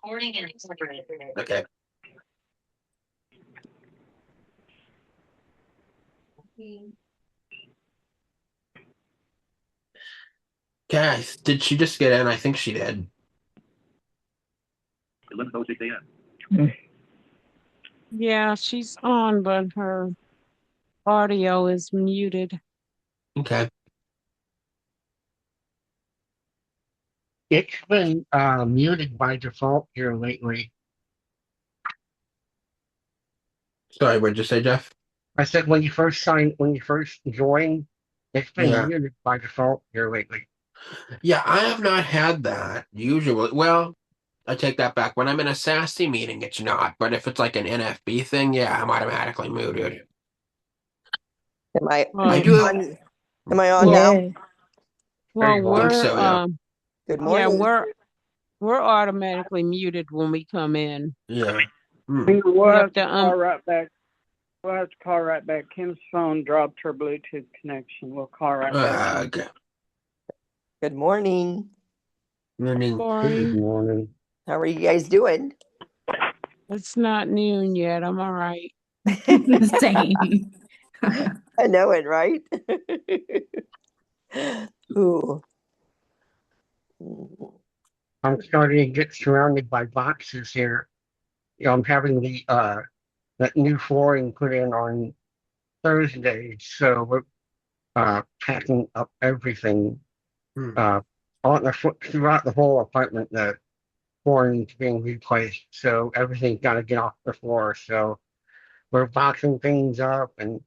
Okay. Okay, did she just get in? I think she did. 11:06 a.m. Yeah, she's on, but her audio is muted. Okay. It's been muted by default here lately. Sorry, what'd you say, Jeff? I said when you first joined, it's been Yeah. muted by default here lately. Yeah, I have not had that usually. Well, I take that back. When I'm in a SASE meeting, it's not. But if it's like an NFB thing, yeah, I'm automatically muted. Am I I do. on? Am I on Well, now? There well, you I think are. so, yeah. Good yeah, morning. we're automatically muted when we come in. Yeah. Hmm. We'll You have have to to call right back. We'll have to call right back. Kim's phone dropped her Bluetooth connection. We'll call right back. Okay. Good morning. Morning. Good Sorry, morning. How are you guys doing? it's not noon yet. I'm all right. Same. I know it, right? Ooh. I'm starting to get surrounded by boxes here. You know, I'm having the that new flooring put in on Thursday, so we're packing up everything. Hmm. Throughout the whole apartment. The flooring is being replaced, so everything's got to get off the floor. So we're boxing things up, and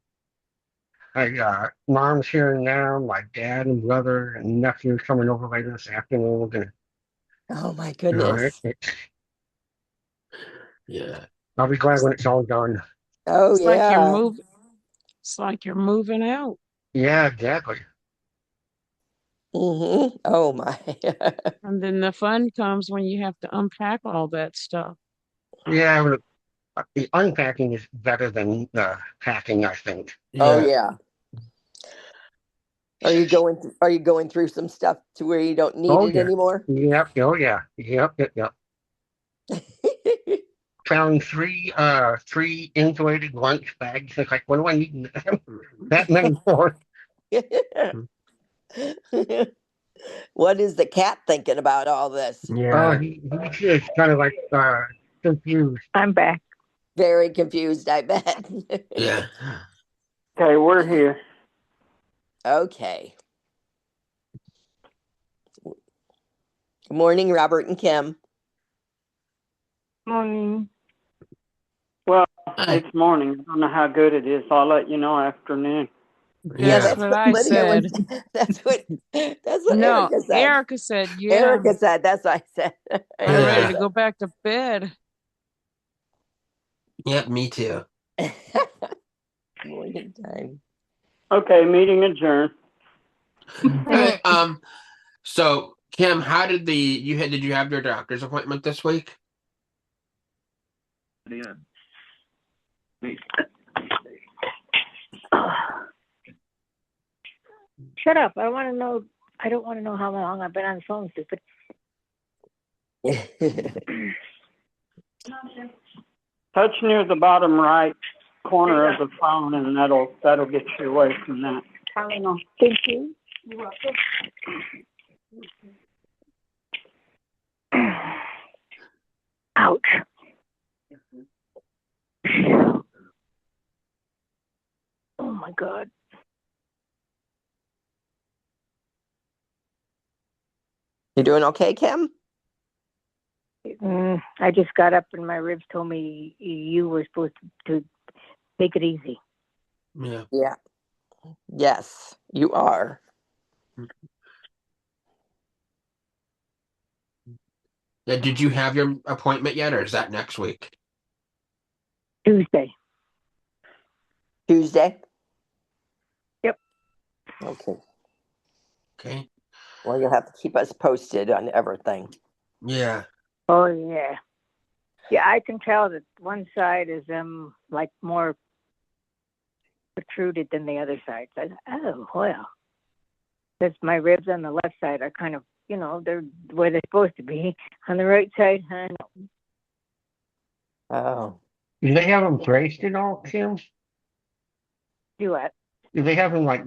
mom's here now. My dad and brother and nephew are coming over later this afternoon. We're gonna, Oh my you goodness. Yeah. I'll be glad when it's all done. Oh It's like you're yeah. moving. It's like you're moving out. Yeah, exactly. Oh my. And then the fun comes when you have to unpack all that stuff. Yeah, the unpacking is better than the packing, I think. Oh Yeah. yeah. Are you going through some stuff to where you don't need Oh it yeah. anymore? Yep. Oh yeah. Yep. Found three insulated lunch bags. It's like, what do I need that many for? What is the cat thinking about all this? Oh, Yeah. he's just kind of like confused. I'm back. Very confused, I bet. Yeah. Okay, we're here. Okay. Good morning, Robert and Kim. Morning. Well, Hi. it's morning. I don't know how good it is. I'll let you know afternoon. Yeah, Yeah. that's What what I Lydia was. said. That's what No, Erica said. Erica said, yeah, Erica said. That's what I said. I'm Erica ready Yeah. to go back to bed. Yep, me too. said. Morning time. Okay, meeting adjourned. Hey, so Kim, how did did you have your doctor's appointment this week? Yeah. Shut up. I want to know. I don't want to know how long I've been on the phone, stupid. Touch near the bottom right corner of the phone, and that'll get you away from that. Thank you. You're welcome. Ouch. Oh my God. You doing okay, Kim? I just got up and my ribs told me you were supposed to take it easy. Yeah. Yeah. Yes, you are. Yeah, did you have your appointment yet, or is that next week? Tuesday. Tuesday? Yep. Okay. Okay. Well, you'll have to keep us posted on everything. Yeah. Oh yeah. Yeah, I can tell that one side is like more protruded than the other side. So, oh well. Because my ribs on the left side are kind of they're where they're supposed to be on the right side. I know. Oh, Do they have them braced at all, Kim? Do what? Do they have them like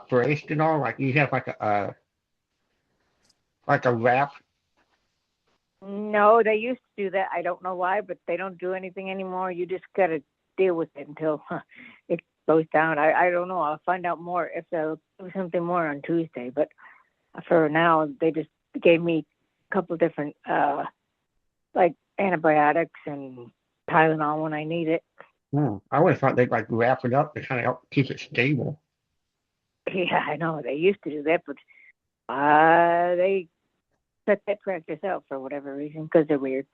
braced at all? Like you have like a wrap? No, they used to do that. I don't know why, but they don't do anything anymore. You just gotta deal with it until it goes down. I don't know. I'll find out more if they'll do something more on Tuesday. But for now, they just gave me a couple different like antibiotics and Tylenol when I need it. I would have thought they'd like wrap it up to kind of help keep it stable. Yeah, I know they used to do that, but they cut that practice out for whatever reason because they're weird.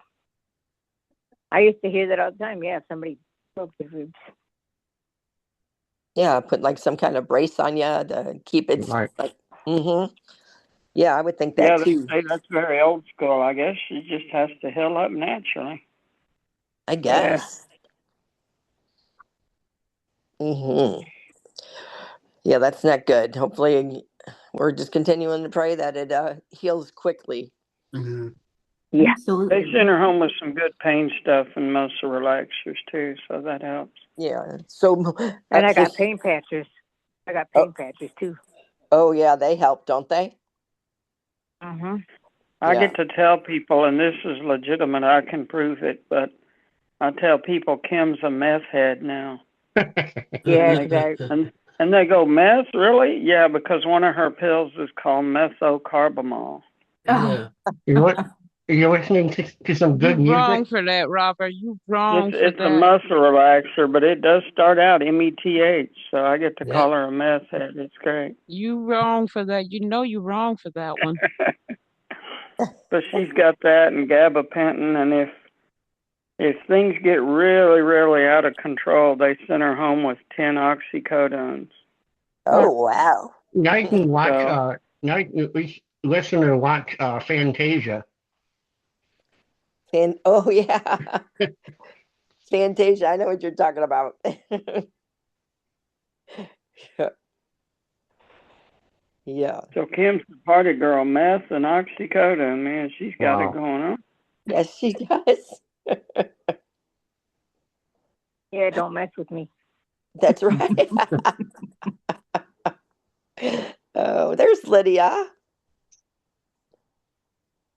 I used to hear that all the time. Yeah, if somebody broke their ribs. yeah, put like some kind of brace on you to keep it Right. like, yeah, I would think Yeah, that they too. say that's very old school. I guess she just has to heal up naturally. I guess. Yeah, that's not good. Hopefully, we're just continuing to pray that it heals quickly. Mhm. Yeah. They Absolutely. send her home with some good pain stuff and muscle relaxers too, so that helps. Yeah. So, And I got exercise- pain patches. I got pain patches too. oh yeah, they help, don't they? Mm-hmm. I Yeah. get to tell people, and this is legitimate, I can prove it, but I tell people Kim's a meth head now. Yeah, exactly. And they go, meth? Really? Yeah, because one of her pills is called methocarbamol. Yeah. You're listening to some good You wrong music? for that, Robert. You wrong for It's a that. muscle relaxer, but it does start out METH, so I get to Yeah. call her a meth head. It's great. You wrong for that. You know you wrong for that one. But she's got that and gabapentin, and if things get really, really out of control, they send her home with 10 oxycodones. Oh wow. Now you can watch. So- Now you can at least listen and watch Fantasia. And oh yeah. Fantasia, I know what you're talking about. Yeah. So Kim's the party girl, meth and oxycodone, man, she's got Wow. it going on. Yes, she does. Yeah, don't mess with me. That's right. Oh, there's Lydia.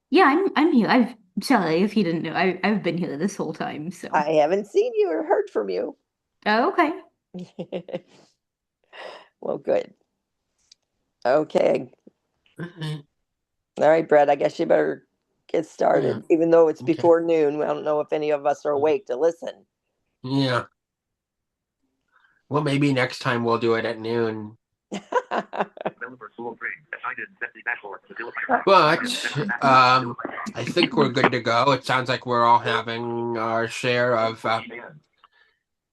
Yeah, I'm here. Sorry if you didn't know. I've been here this whole time, so. I haven't seen you or heard from you. Oh, okay. Well, good. Okay. Mhm. All right, Brett, I guess you better get started, even though it's Okay. before noon. I don't know if any of us are awake to listen. Yeah. Well, maybe next time we'll do it at noon. But I think we're good to go. It sounds like we're all having our share of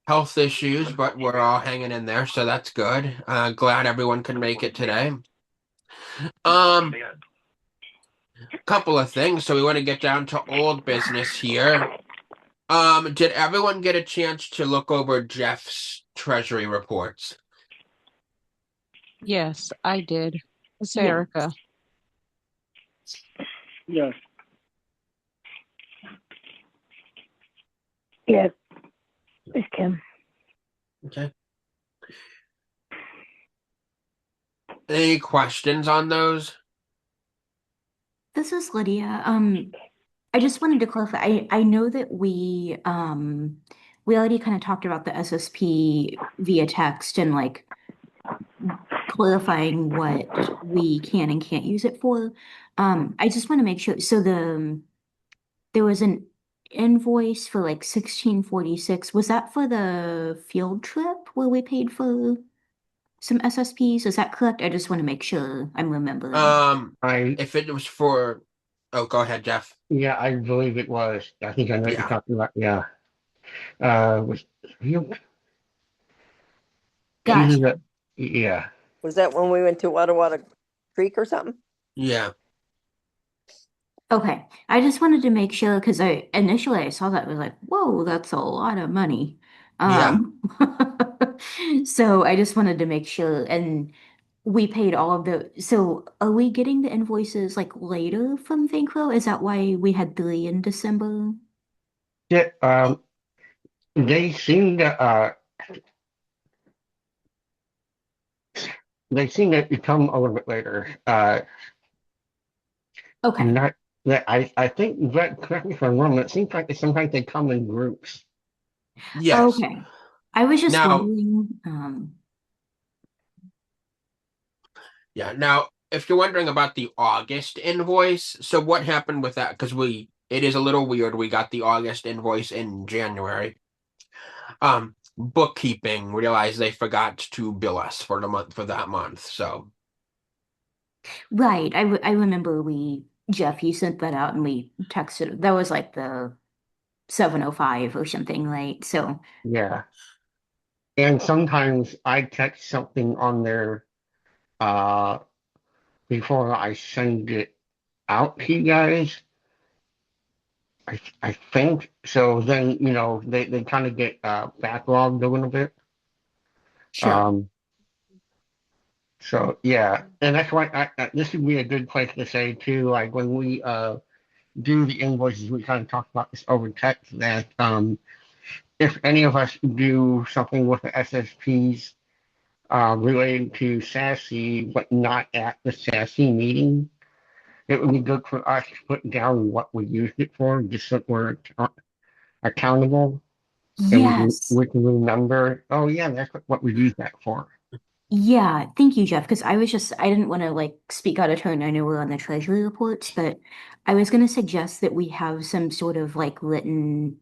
health issues, but we're all hanging in there, so that's good. Glad everyone could make it today. Couple of things. So we want to get down to old business here. Did everyone get a chance to look over Jeff's treasury reports? Yes, I did. It's Yeah. Erica. Yes. Yes. It's Kim. Okay. Any questions on those? This is Lydia. I just wanted to clarify. I know that we already kind of talked about the SSP via text and like clarifying what we can and can't use it for. I just want to make sure. So there was an invoice for like 1646. Was that for the field trip where we paid for some SSPs? Is that correct? I just want to make sure I'm remembering. If it was for, oh, go ahead, Jeff. Yeah, I believe it was. I think I know what Yeah. you're talking about. Yeah. Was you? Gotcha. Yeah. Was that when we went to Wada Wada Creek or something? Yeah. Okay, I just wanted to make sure because initially I saw that I was like, whoa, that's a lot of money. Yeah. So I just wanted to make sure. And we paid all of the, so are we getting the invoices like later from Thankful? Is that why we had 3 in December? Yeah, they seem to come a little bit later. Okay. Not that I think, but correct me if I'm wrong, it seems like sometimes they come in groups. Yes. Okay. I was just Now, wondering, yeah. Now, if you're wondering about the August invoice, so what happened with that? Because it is a little weird. We got the August invoice in January. Bookkeeping realized they forgot to bill us for that month. So right. I remember Jeff, you sent that out and we texted. That was like the 7:05 or something, right? So, Yeah. And sometimes I catch something on there uh before I send it out to you guys. I think so. Then they kind of get backlogged a little bit. sure. Um, so yeah, and that's why this would be a good place to say too. Like when we do the invoices, we kind of talk about this over text that if any of us do something with the SSPs related to SASE, but not at the SASE meeting, it would be good for us to put down what we used it for, just so we're accountable and Yes. we can remember. Oh yeah, that's what we use that for. Yeah, thank you, Jeff, because I didn't want to like speak out of turn. I know we're on the treasury reports, but I was going to suggest that we have some sort of like written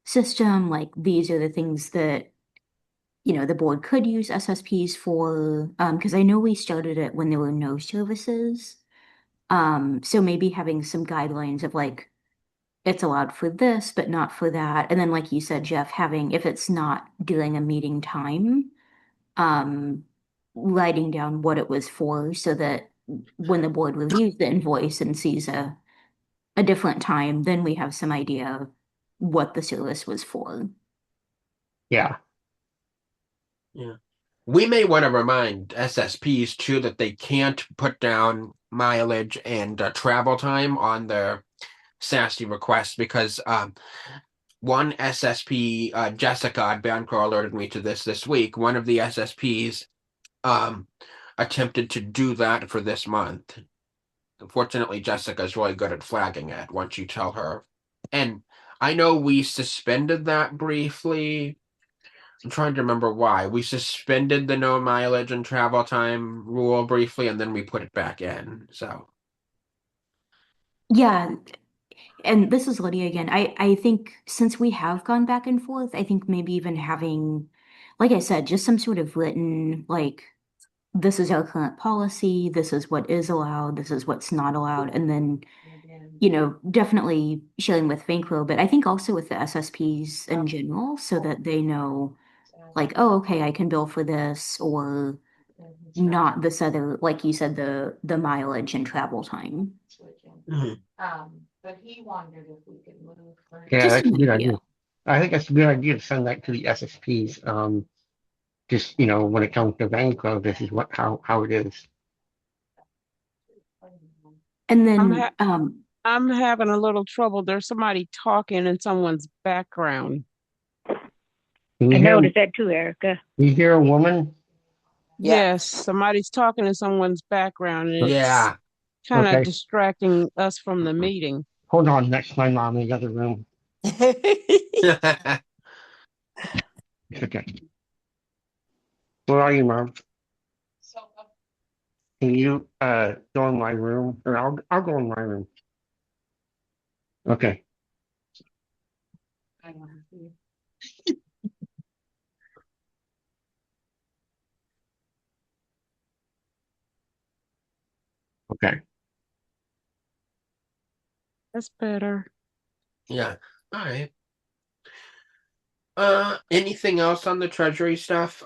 system, like these are the things that, the board could use SSPs for, because I know we started it when there were no services. So maybe having some guidelines of like, it's allowed for this, but not for that. And then, like you said, Jeff, having, if it's not during a meeting time, um, writing down what it was for so that when the board reviews the invoice and sees a different time, then we have some idea of what the service was for. Yeah, yeah. We may want to remind SSPs too that they can't put down mileage and travel time on their SASE requests because one SSP, Jessica Banco alerted me to this week. One of the SSPs um, attempted to do that for this month. Unfortunately, Jessica's really good at flagging it once you tell her. And I know we suspended that briefly. I'm trying to remember why. We suspended the no mileage and travel time rule briefly, and then we put it back in. So, Yeah, and this is Lydia again. I think since we have gone back and forth, I think maybe even having, like I said, just some sort of written, like, this is our current policy, this is what is allowed, this is what's not allowed, and then, definitely sharing with Banquo, but I think also with the SSPs in general, so that they know, like, oh, okay, I can bill for this, or not this other, like you said, the mileage and travel time. mhm. yeah, Just that's a an good idea. idea. I think that's a good idea to send that to the SSPs. Just when it comes to Vanclo, this is how it is. And I'm then, ha I'm having a little trouble. There's somebody talking in someone's background. Can I you hear? noticed that too, Erica. You hear a woman? Yeah. Yes, somebody's talking in someone's background, and it's Yeah. kind of Okay, distracting us from the meeting. hold on. That's my mom in the other room. It's okay. Where are you, mom? Can you go in my room, or I'll go in my room. Okay. Okay. That's better. Yeah. All right. Anything else on the treasury stuff?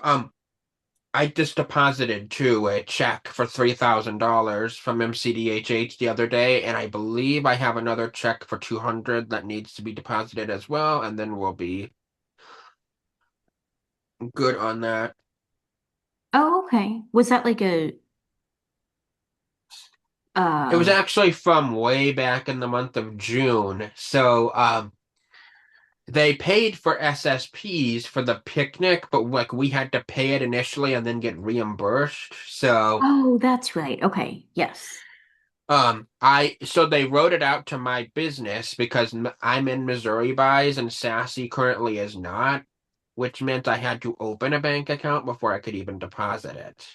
I just deposited too a check for $3,000 from MCDHH the other day, and I believe I have another check for 200 that needs to be deposited as well, and then we'll be good on that. oh, okay. Was that like a It was actually from way back in the month of June. So they paid for SSPs for the picnic, but like we had to pay it initially and then get reimbursed. So Oh, that's right. Okay. Yes. so they wrote it out to my business because I'm in Missouri Buys and Sassy currently is not, which meant I had to open a bank account before I could even deposit it.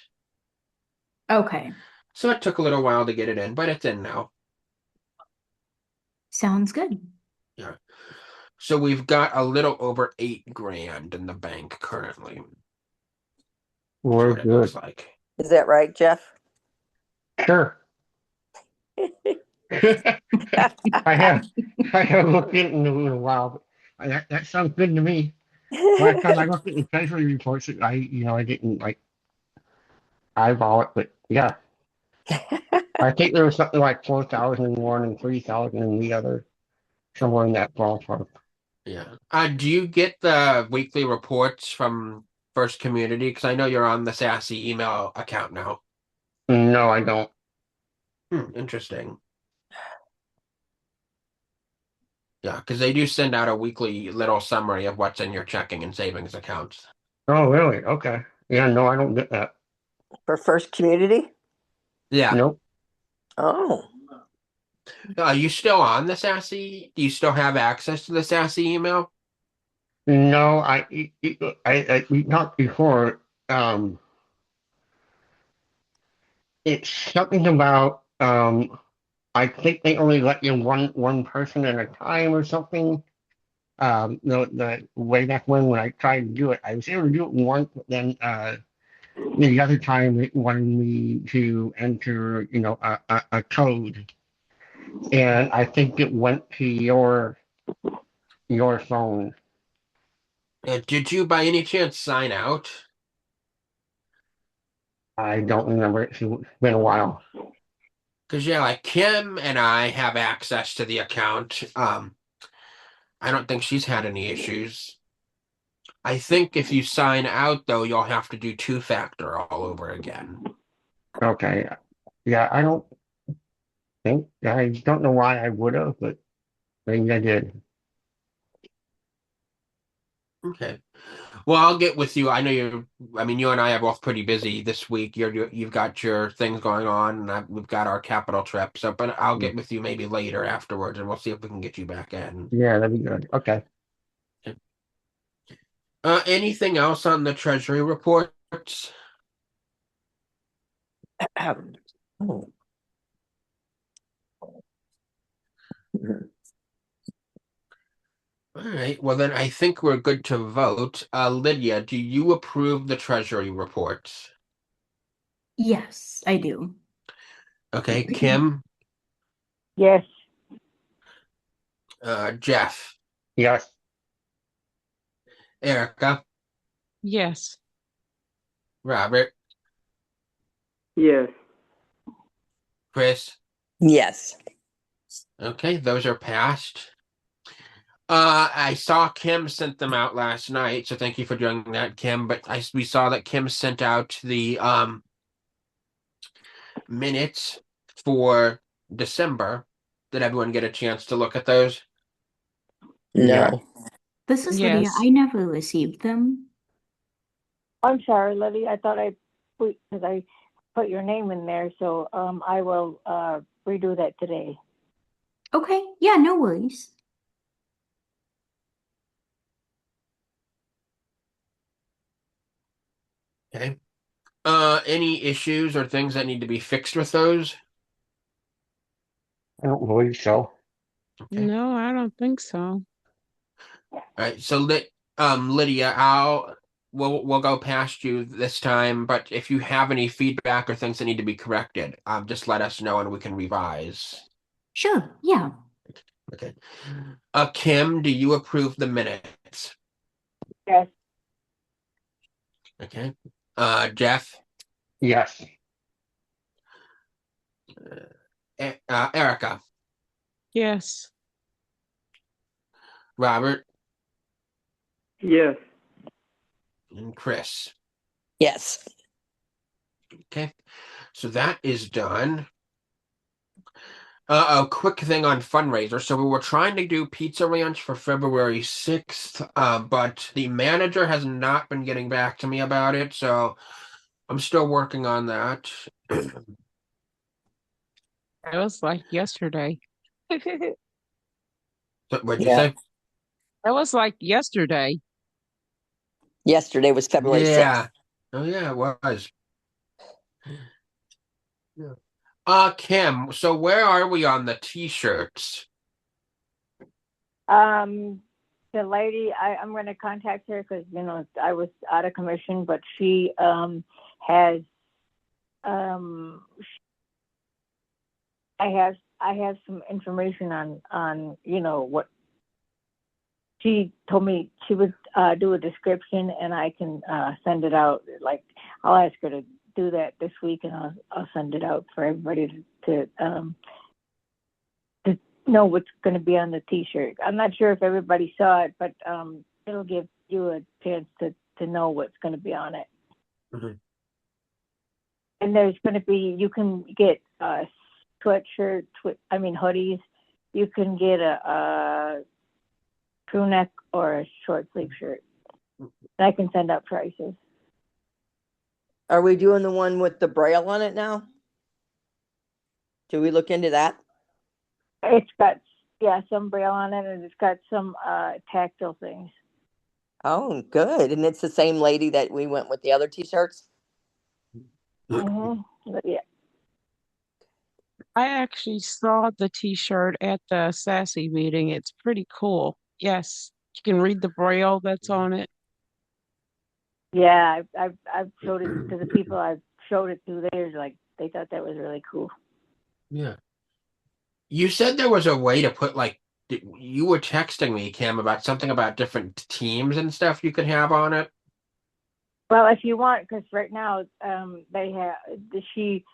Okay. So it took a little while to get it in, but it's in now. Sounds good. Yeah. So we've got a little over 8 grand in the bank currently. That's We're what it looks good. like. Is that right, Jeff? Sure. I have looked into it in a while, but that sounds good to me. Last time I looked at the treasury reports, I didn't like eyeball it, but yeah, I think there was something like 4,000 in one and 3,000 in the other, somewhere in that ballpark. Yeah. Do you get the weekly reports from First Community? Because I know you're on the Sassy email account now. No, I don't. Interesting. Yeah, because they do send out a weekly little summary of what's in your checking and savings accounts. Oh, really? Okay. Yeah, no, I don't get that. For First Community? Yeah. Nope. Oh, Are you still on the Sassy? Do you still have access to the Sassy email? No, we talked before. It's something about I think they only let you one person at a time or something. The way back when I tried to do it, I was able to do it once, but then the other time it wanted me to enter, a code, and I think it went to your phone. Did you by any chance sign out? I don't remember. It's been a while. Because yeah, like Kim and I have access to the account. I don't think she's had any issues. I think if you sign out though, you'll have to do two-factor all over again. Okay. Yeah, I don't know why I would have, but maybe I did. Okay. Well, I'll get with you. I mean, you and I are both pretty busy this week. You've got your things going on, and we've got our capital trip. So, but I'll get with you maybe later afterwards, and we'll see if we can get you back in. Yeah, that'd be good. Okay. Anything else on the Treasury reports? oh. All right. Well, then I think we're good to vote. Lydia, do you approve the Treasury reports? Yes, I do. Okay. Kim, Yes. Jeff, Yes. Erica, Yes. Robert, Yes. Chris. Yes. Okay, those are passed. I saw Kim sent them out last night, so thank you for doing that, Kim. But we saw that Kim sent out the minutes for December. Did everyone get a chance to look at those? Yeah. No. This is Lydia. Yes. I never received them. I'm sorry, Lily. I thought because I put your name in there, so I will redo that today. Okay. Yeah, no worries. Okay. Any issues or things that need to be fixed with those? I don't believe so. Okay. No, I don't think so. All right. So Lydia, we'll go past you this time, but if you have any feedback or things that need to be corrected, just let us know and we can revise. Sure. Yeah. Okay. Kim, do you approve the minutes? Yes. Okay. Jeff, Yes. Erica, Yes. Robert, Yes. and Chris. Yes. Okay. So that is done. A quick thing on fundraiser. So we were trying to do Pizza Ranch for February 6th, but the manager has not been getting back to me about it, so I'm still working on that. It was like yesterday. It What'd you Yeah. say? was like yesterday. Yesterday was February 6th. Yeah. Oh yeah, it was. Yeah. Kim, so where are we on the t-shirts? The lady, I'm going to contact her because, I was out of commission, but she, has, I have some information on, what she told me she would, do a description and I can, send it out. Like, I'll ask her to do that this week and I'll send it out for everybody to know what's going to be on the t-shirt. I'm not sure if everybody saw it, but it'll give you a chance to know what's going to be on it. Mhm. And there's going to be, you can get sweatshirts, hoodies. You can get a crew neck or a short sleeve shirt. And I can send out prices. Are we doing the one with the braille on it now? Do we look into that? It's got, some braille on it, and it's got some tactile things. Oh, good. And it's the same lady that we went with the other t-shirts? But yeah. I actually saw the t-shirt at the Sassy meeting. It's pretty cool. Yes, you can read the braille that's on it. Yeah, I've showed it to the people. I've showed it to theirs. Like, they thought that was really cool. Yeah. You said there was a way to put you were texting me, Kim, about something about different teams and stuff you could have on it. Well, if you want, because right now she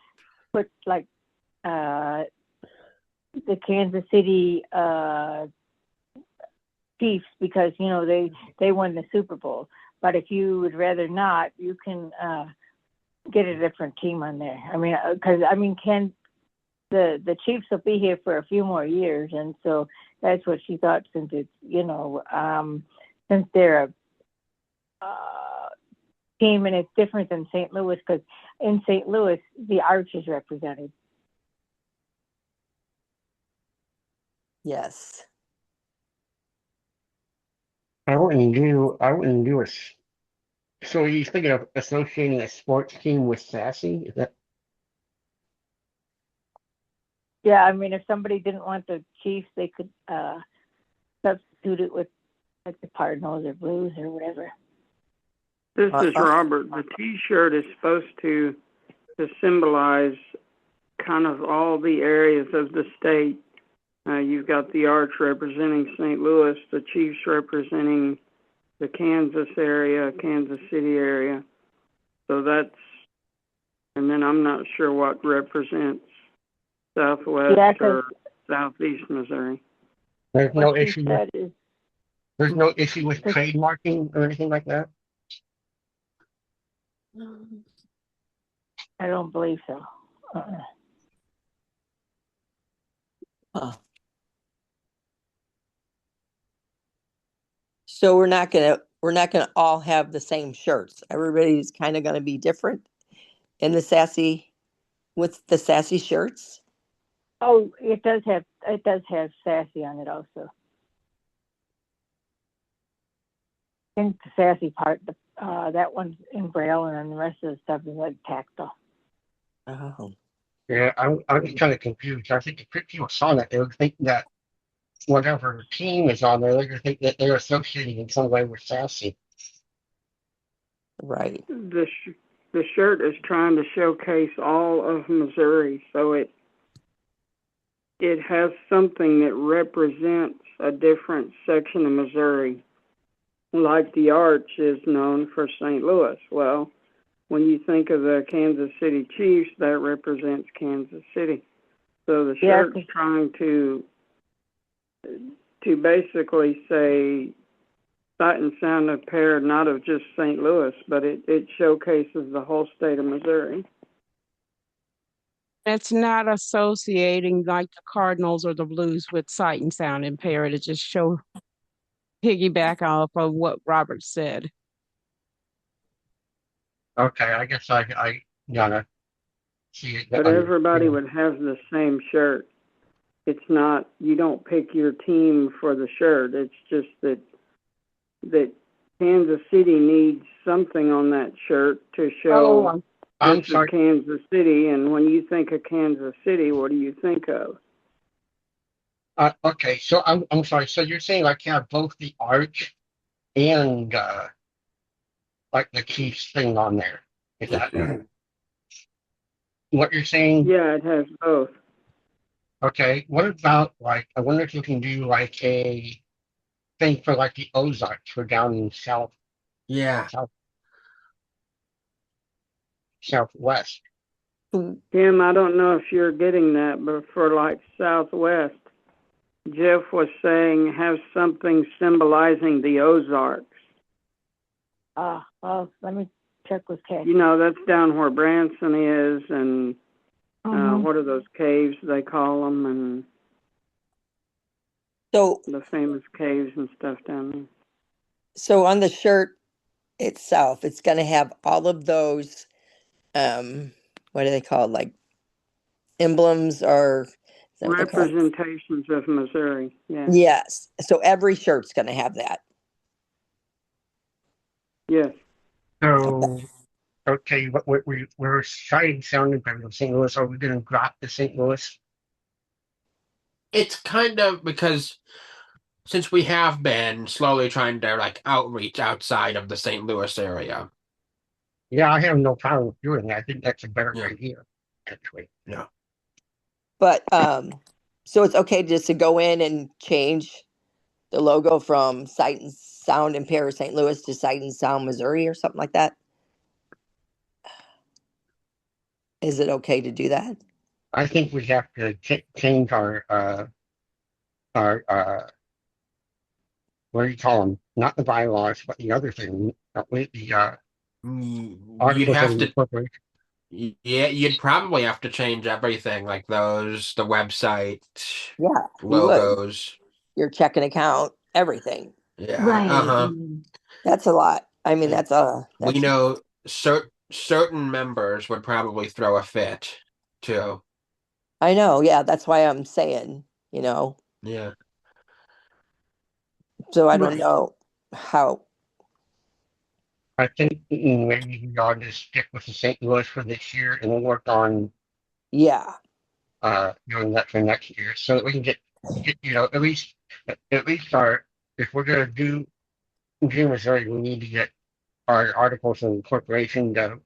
put like the Kansas City Chiefs because they won the Super Bowl. But if you would rather not, you can get a different team on there. The Chiefs will be here for a few more years, and so that's what she thought. Since it's since they're a team and it's different than St. Louis, because in St. Louis the Arch is represented. Yes. I wouldn't do so are you thinking of associating a sports team with Sassy? Is that Yeah, if somebody didn't want the Chiefs, they could substitute it with like the Cardinals or Blues or whatever. This is Robert. The T-shirt is supposed to symbolize kind of all the areas of the state. You've got the Arch representing St. Louis, the Chiefs representing the Kansas area, Kansas City area. So and then I'm not sure what represents Southwest or Southeast Missouri. there's no What issue she with said is, there's no issue with trademarking or anything like that? I don't believe so. So we're not gonna all have the same shirts. Everybody's kind of gonna be different in the Sassy shirts. Oh, it does have Sassy on it also. I think the Sassy part, that one's in braille, and then the rest of the stuff is like tactile. Oh. Yeah, I'm just kind of confused. I think if people saw that, they would think that whatever team is on there, they're going to think that they're associating in some way with Sassy. Right. The shirt is trying to showcase all of Missouri, so it has something that represents a different section of Missouri. Like the Arch is known for St. Louis. Well, when you think of the Kansas City Chiefs, that represents Kansas City. So the shirt's trying to basically say sight and sound impaired, not of just St. Louis, but it showcases the whole state of Missouri. It's not associating like the Cardinals or the Blues with sight and sound impaired. It just show piggyback off of what Robert said. Okay, I guess I gotta see it. But everybody would have the same shirt. It's not, you don't pick your team for the shirt. It's just that Kansas City needs something on that shirt to show I'm this is sorry. Kansas City. And when you think of Kansas City, what do you think of? Okay, so I'm sorry. So you're saying I can have both the arch and like the Chiefs thing on there? Is that what you're saying? Yeah, it has both. Okay. What about like I wonder if you can do like a thing for like the Ozarks for down in Yeah. southwest. Tim, I don't know if you're getting that, but for like Southwest, Jeff was saying have something symbolizing the Ozarks. Well, let me check with Ted. You know, that's down where Branson is, and what are those caves they call them, and So, the famous caves and stuff down there. so on the shirt itself, it's going to have all of those, what are they called? Like emblems or is that what they're called? Representations of Missouri, yeah. Yes. So every shirt's going to have that. Yes. So okay, but we're citing sounding better than St. Louis. Are we going to drop the St. Louis? It's kind of because since we have been slowly trying to like outreach outside of the St. Louis area. Yeah, I have no problem doing that. I think that's a better Yeah. idea, actually. Yeah. But so it's okay just to go in and change the logo from Sight and Sound Impaired St. Louis to Sight and Sound Missouri or something like that? Is it okay to do that? I think we have to change our what do you call them? Not the bylaws, but the other thing. The You'd articles have of to, incorporation. yeah, you'd probably have to change everything, like those, the website, Yeah, you would. logos. Your checking account, everything. Yeah. Right. Uh-huh. That's a lot. I mean, Yeah. We that's know certain members would probably throw a fit too. I know. Yeah, that's why I'm saying, you know. Yeah. So I don't Right. know how. I think maybe we ought to stick with the St. Louis for this year, and we'll work on Yeah. doing that for next year, so that we can get at least our if we're gonna do Missouri, we need to get our articles of incorporation to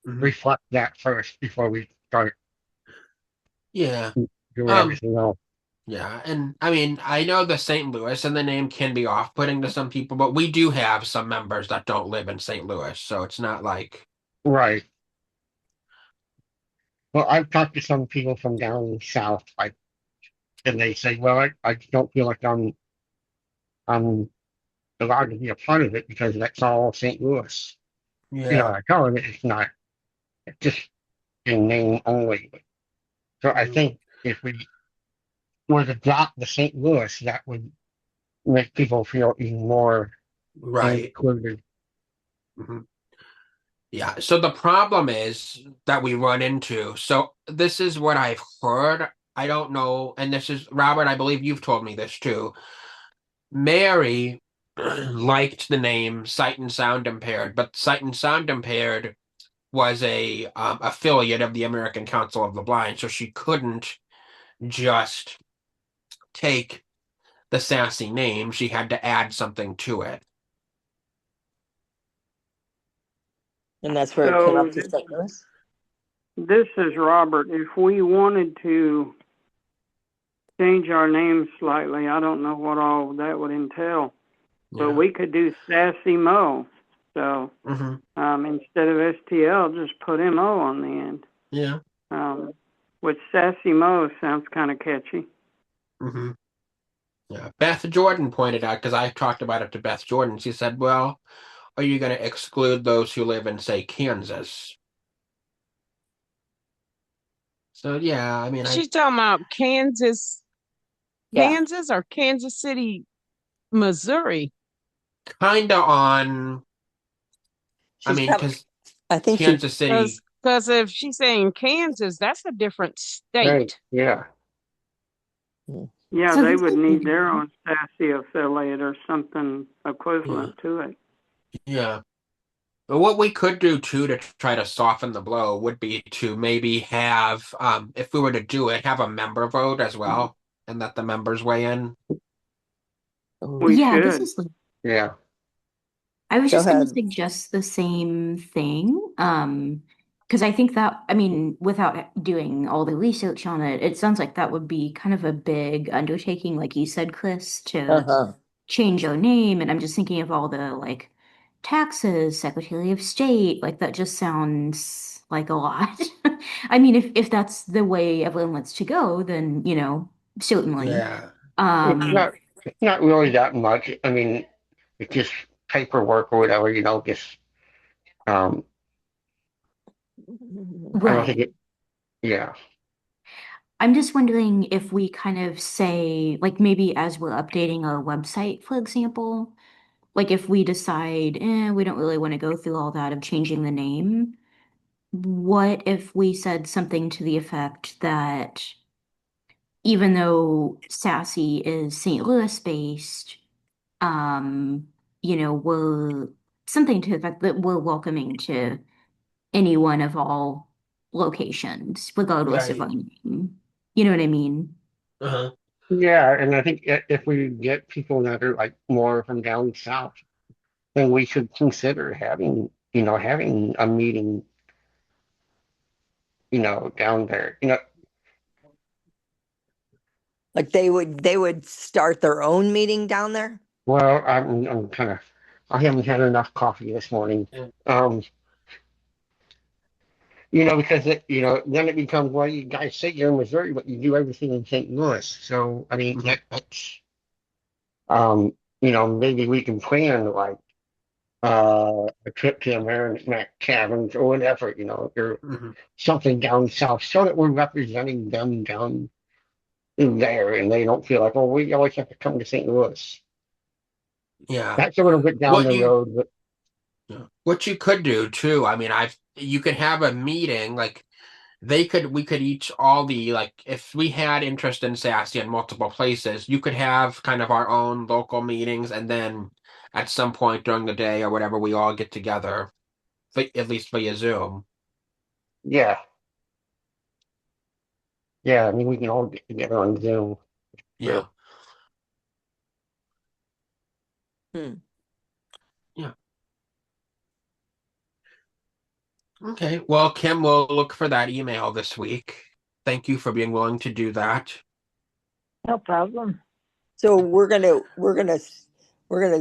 Mhm. reflect that first before we start Yeah. doing everything else. Yeah, and I mean, I know the St. Louis and the name can be off-putting to some people, but we do have some members that don't live in St. Louis, so it's not like, Right. Well, I've talked to some people from down south, and they say, "Well, I just don't feel like I'm allowed to be a part of it because that's all St. Louis." yeah. I tell them it's not. It's just in name only. So I think if we were to drop the St. Louis, that would make people feel even more Right. included. Mhm. Yeah, so the problem is that we run into. So this is what I've heard. I don't know, and this is Robert, I believe you've told me this too. Mary liked the name Sight and Sound Impaired, but Sight and Sound Impaired was a affiliate of the American Council of the Blind, so she couldn't just take the sassy name. She had to add something to it. And that's where it came up to So St. Louis. this is Robert. If we wanted to change our name slightly, I don't know what all that would entail, but Yeah. we could do Sassy Mo. So Mhm. instead of STL, just put MO on the end. Yeah. Which Sassy Mo sounds kind of catchy. Mhm. Yeah. Beth Jordan pointed out, because I talked about it to Beth Jordan, she said, well, are you going to exclude those who live in, say, Kansas? So yeah, I mean, I She's talking about Kansas, Yeah, Kansas or Kansas City, Missouri. kind of on. I she's mean, probably, because I think she, Kansas City, Because if she's saying Kansas, that's a different Right, state. yeah. Yeah, So they this would is need their own SASE affiliate or something yeah, equivalent to it. yeah. But what we could do too to try to soften the blow would be to maybe have, if we were to do it, have a member vote as well, and let the members weigh in. We yeah, this should. is like Yeah. I was go just going to ahead. suggest the same thing. Because I think that, I mean, without doing all the research on it, it sounds like that would be kind of a big undertaking, like you said, Chris, to Uh-huh. change our name. And I'm just thinking of all the like taxes, Secretary of State, like that just sounds like a lot. I mean, if that's the way everyone wants to go, then, certainly. Yeah, It's Um, not really that much. I mean, it's just paperwork or whatever, just um I don't think right. it yeah. I'm just wondering if we kind of say, like maybe as we're updating our website, for example, like if we decide, we don't really want to go through all that of changing the name, what if we said something to the effect that even though Sassy is St. Louis based, um, we're something to the effect that we're welcoming to any one of all locations, regardless of our right. name. You know what I mean? Uh-huh. Yeah, and I think if we get people that are like more from down south, then we should consider having a meeting, down there. Like they would start their own meeting down there? Well, I'm kind of I haven't had enough coffee this morning. Yeah. Um, because then it becomes, well, you guys say you're in Missouri, but you do everything in St. Louis. So I mean Mhm. that's maybe we can plan like a trip to American Caverns or whatever, or Mhm. something down south, so that we're representing them down in there, and they don't feel like, oh, we always have to come to St. Louis. Yeah. That's a little bit down What the you road, but Yeah. What you could do too, I mean, you could have a meeting, like we could each all the like if we had interest in Sassy in multiple places, you could have kind of our own local meetings, and then at some point during the day or whatever, we all get together, at least via Zoom. yeah, yeah. I mean, we can all get together on Zoom. Yeah. True. Hmm. Yeah. Okay. Well, Kim will look for that email this week. Thank you for being willing to do that. No problem. So we're gonna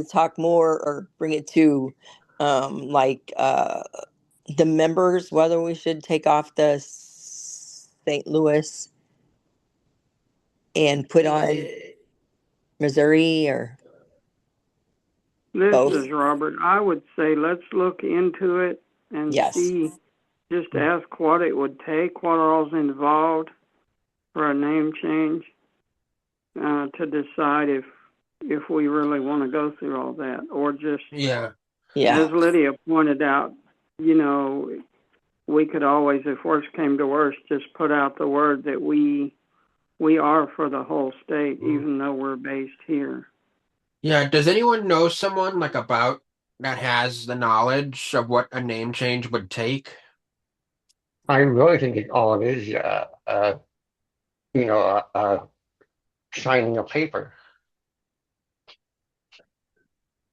talk more or bring it to like the members, whether we should take off the St. Louis and put on Missouri or This both. is Robert. I would say let's look into it and Yes. see, just ask what it would take, what all's involved for a name change, to decide if we really want to go through all that, or just, Yeah. Yeah. as Lydia pointed out, we could always, if worse came to worse, just put out the word that we are for the whole state, even though we're based here. Yeah, does anyone know someone like about that has the knowledge of what a name change would take? I really think all it is, signing a paper.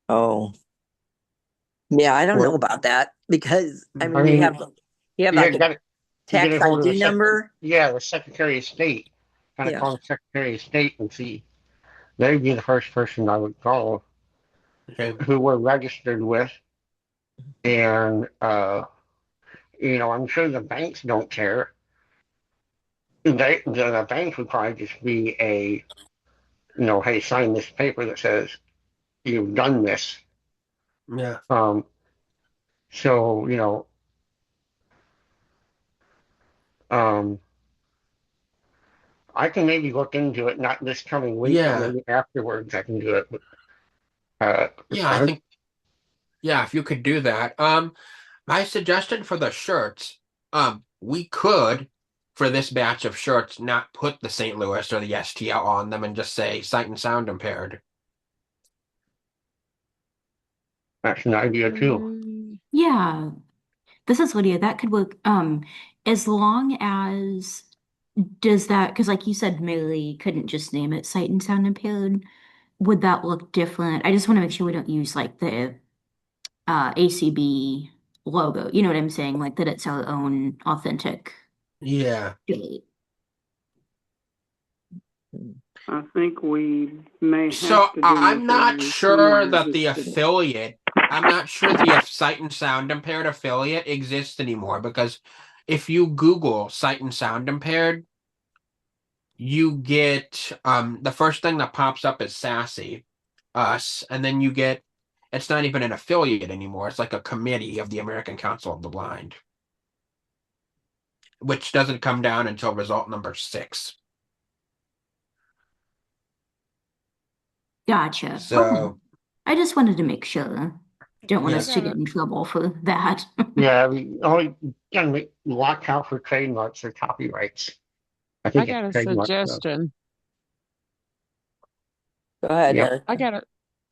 Oh. Yeah, I don't know Well, about that because I I mean you mean, have like a you get tax a hold of ID number. the Secretary of State. Kind of Yeah. call the Secretary of State and see. They'd be the first person I would call Okay. who we're registered with, and I'm sure the banks don't care. The banks would probably just be hey, sign this paper that says you've done this. Yeah. Um, so um, I can maybe look into it, not this coming week, but Yeah. maybe afterwards I can do it. Yeah, I think, yeah, if you could do that. My suggestion for the shirts, we could, for this batch of shirts, not put the St. Louis or the STL on them and just say sight and sound impaired. That's an idea too. Yeah, this is Lydia. That could work. As long as does that, because like you said, Millie couldn't just name it sight and sound impaired. Would that look different? I just want to make sure we don't use like the ACB logo. You know what I'm saying? Like that it's our own authentic Yeah. date. I think we may So have to do I'm not something sure similar that the just to- affiliate, I'm not sure the sight and sound impaired affiliate exists anymore, because if you Google sight and sound impaired, you get the first thing that pops up is Sassy, us, and then you get, it's not even an affiliate anymore. It's like a committee of the American Council of the Blind, which doesn't come down until result number 6. Gotcha. Okay. So I just wanted to make sure. Don't want Yeah. us to get in trouble for that. Yeah, we only can watch out for trademarks or copyrights. I I think got a it's trademarks though. suggestion. Go ahead, Yep. Eric. I got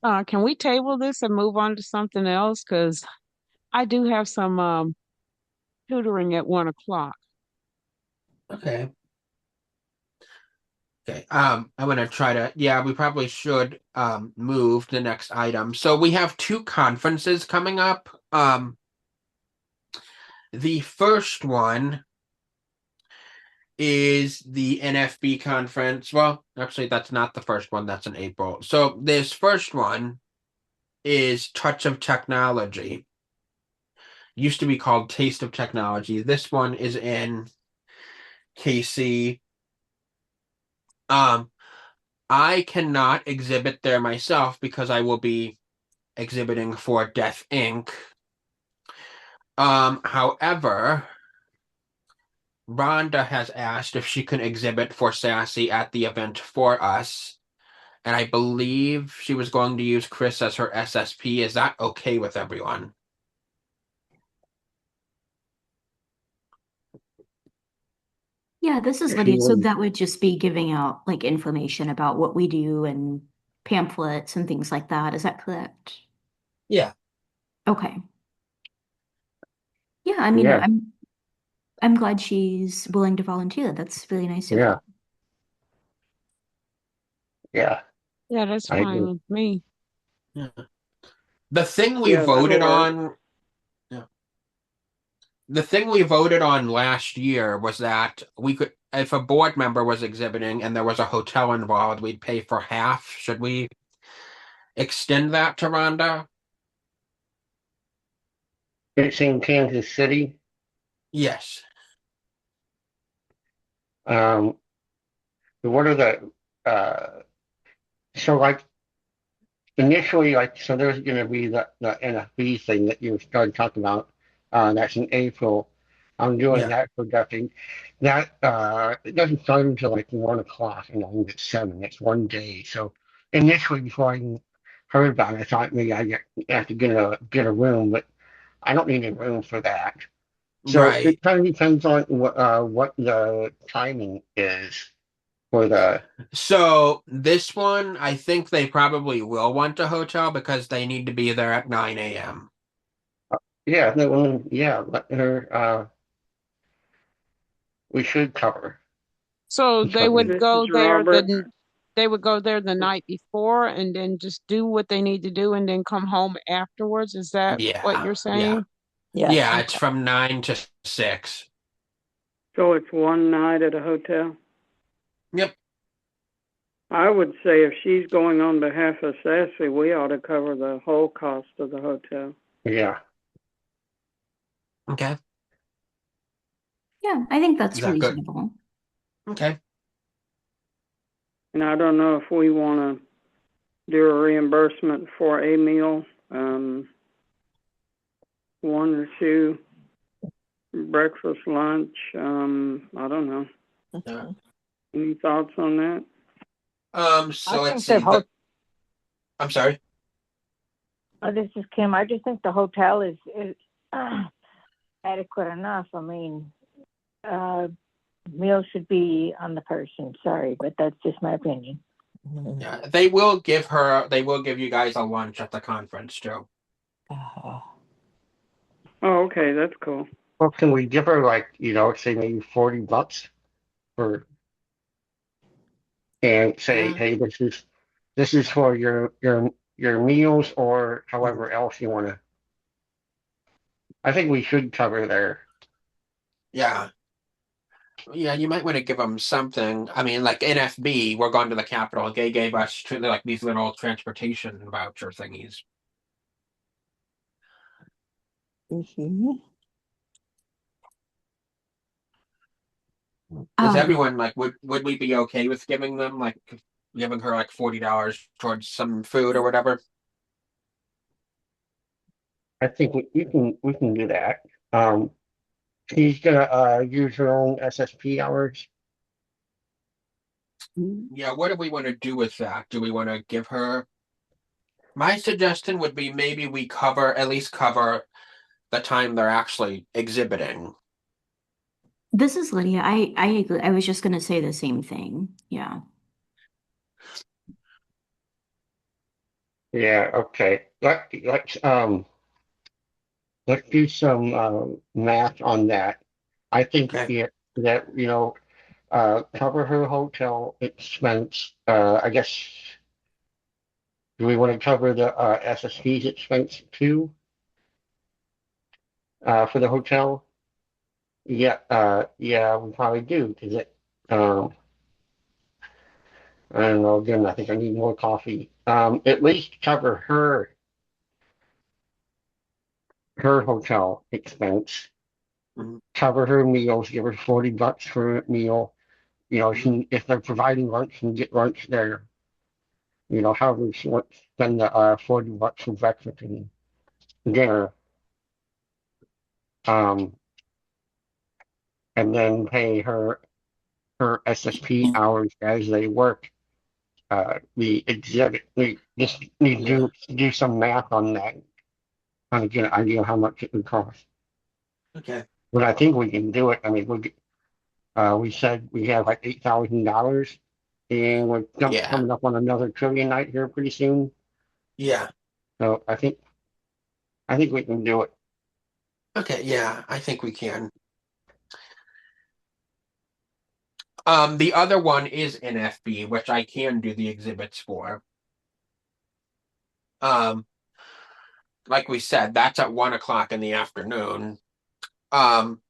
a, can we table this and move on to something else? Because I do have some tutoring at 1 o'clock. Okay. Okay. I'm gonna try to, yeah, we probably should move the next item. So we have 2 conferences coming up. The first one is the NFB conference. Well, actually, that's not the first one, that's in April. So this first one is Touch of Technology. Used to be called Taste of Technology. This one is in KC. I cannot exhibit there myself because I will be exhibiting for Deaf Inc. However, Rhonda has asked if she can exhibit for Sassy at the event for us, and I believe she was going to use Chris as her SSP. Is that okay with everyone? Yeah, this is If Lydia. you So would- that would just be giving out like information about what we do and pamphlets and things like that. Is that correct? Yeah. Okay. Yeah, I mean, Yeah. I'm glad she's willing to volunteer. That's really nice of Yeah. her. Yeah. Yeah, that's I fine agree. with me. Yeah. The thing we Yeah, voted that'll work. on, yeah. The thing we voted on last year was that we could, if a board member was exhibiting and there was a hotel involved, we'd pay for half. Should we extend that to Rhonda? It's in Kansas City. Yes. What are so like initially, like, so there's going to be the NFB thing that you started talking about. That's in April. I'm doing Yeah. that for ducking. That it doesn't start until like 1 o'clock, and I think it's 7. It's one day. So initially, before I even heard about it, I thought maybe I have to get a room, but I don't need a room for that. So Right. it kind of depends on what the timing is for the. So this one, I think they probably will want a hotel because they need to be there at 9 a.m. Yeah, no, yeah, let her. We should cover. So they would This go is there Robert. they would go there the night before and then just do what they need to do and then come home afterwards. Is that what you're Yeah. saying? Yes. Yeah, it's from 9 to 6. So it's one night at a hotel? Yep. I would say if she's going on behalf of Sassy, we ought to cover the whole cost of the hotel. Yeah. Okay. Yeah, I think that's Is that good? reasonable. Okay. And I don't know if we want to do a reimbursement for a meal, 1 or 2, breakfast, lunch, I don't know. Mhm. Any thoughts on that? So I let's think see. the I'm sorry. this is Kim. I just think the hotel is adequate enough. I mean, meals should be on the person. Sorry, but that's just my opinion. Yeah, they will give you guys a lunch at the conference too. Uh, Oh, okay, that's cool. Well, can we give her like, say maybe $40 for, and say, Yeah. hey, this is for your meals or however else you want to. I think we should cover there. Yeah. Yeah, you might want to give them something. I mean, like NFB, we're going to the Capitol. They gave us like these little transportation voucher thingies. Mhm. Is everyone like would we be okay with giving them like giving her like $40 towards some food or whatever? I think we can do that. She's gonna use her own SSP hours. Yeah, what do we want to do with that? Do we want to give her? My suggestion would be maybe we at least cover the time they're actually exhibiting. This is Lydia. I agree. I was just gonna say the same thing. Yeah. Yeah, okay. Let's do some math on that. I think Okay. that cover her hotel expense. I guess do we want to cover the SSP's expense too? For the hotel? Yeah, yeah, we probably do because I don't know. Again, I think I need more coffee. At least cover her hotel expense. Mhm. Cover her meals. Give her $40 for a meal. If they're providing lunch, she can get lunch there. However she wants to spend the $40 for breakfast and dinner. Um, and then pay her SSP hours as they work. The exhibit. We just need Yeah. to do some math on that, kind of get an idea of how much it would cost. Okay. But I think we can do it. I mean, we said we have like $8,000, and we're Yeah. coming up on another trillion night here pretty soon. Yeah. So I think we can do it. Okay. Yeah, I think we can. The other one is NFB, which I can do the exhibits for. Like we said, that's at 1 o'clock in the afternoon. Do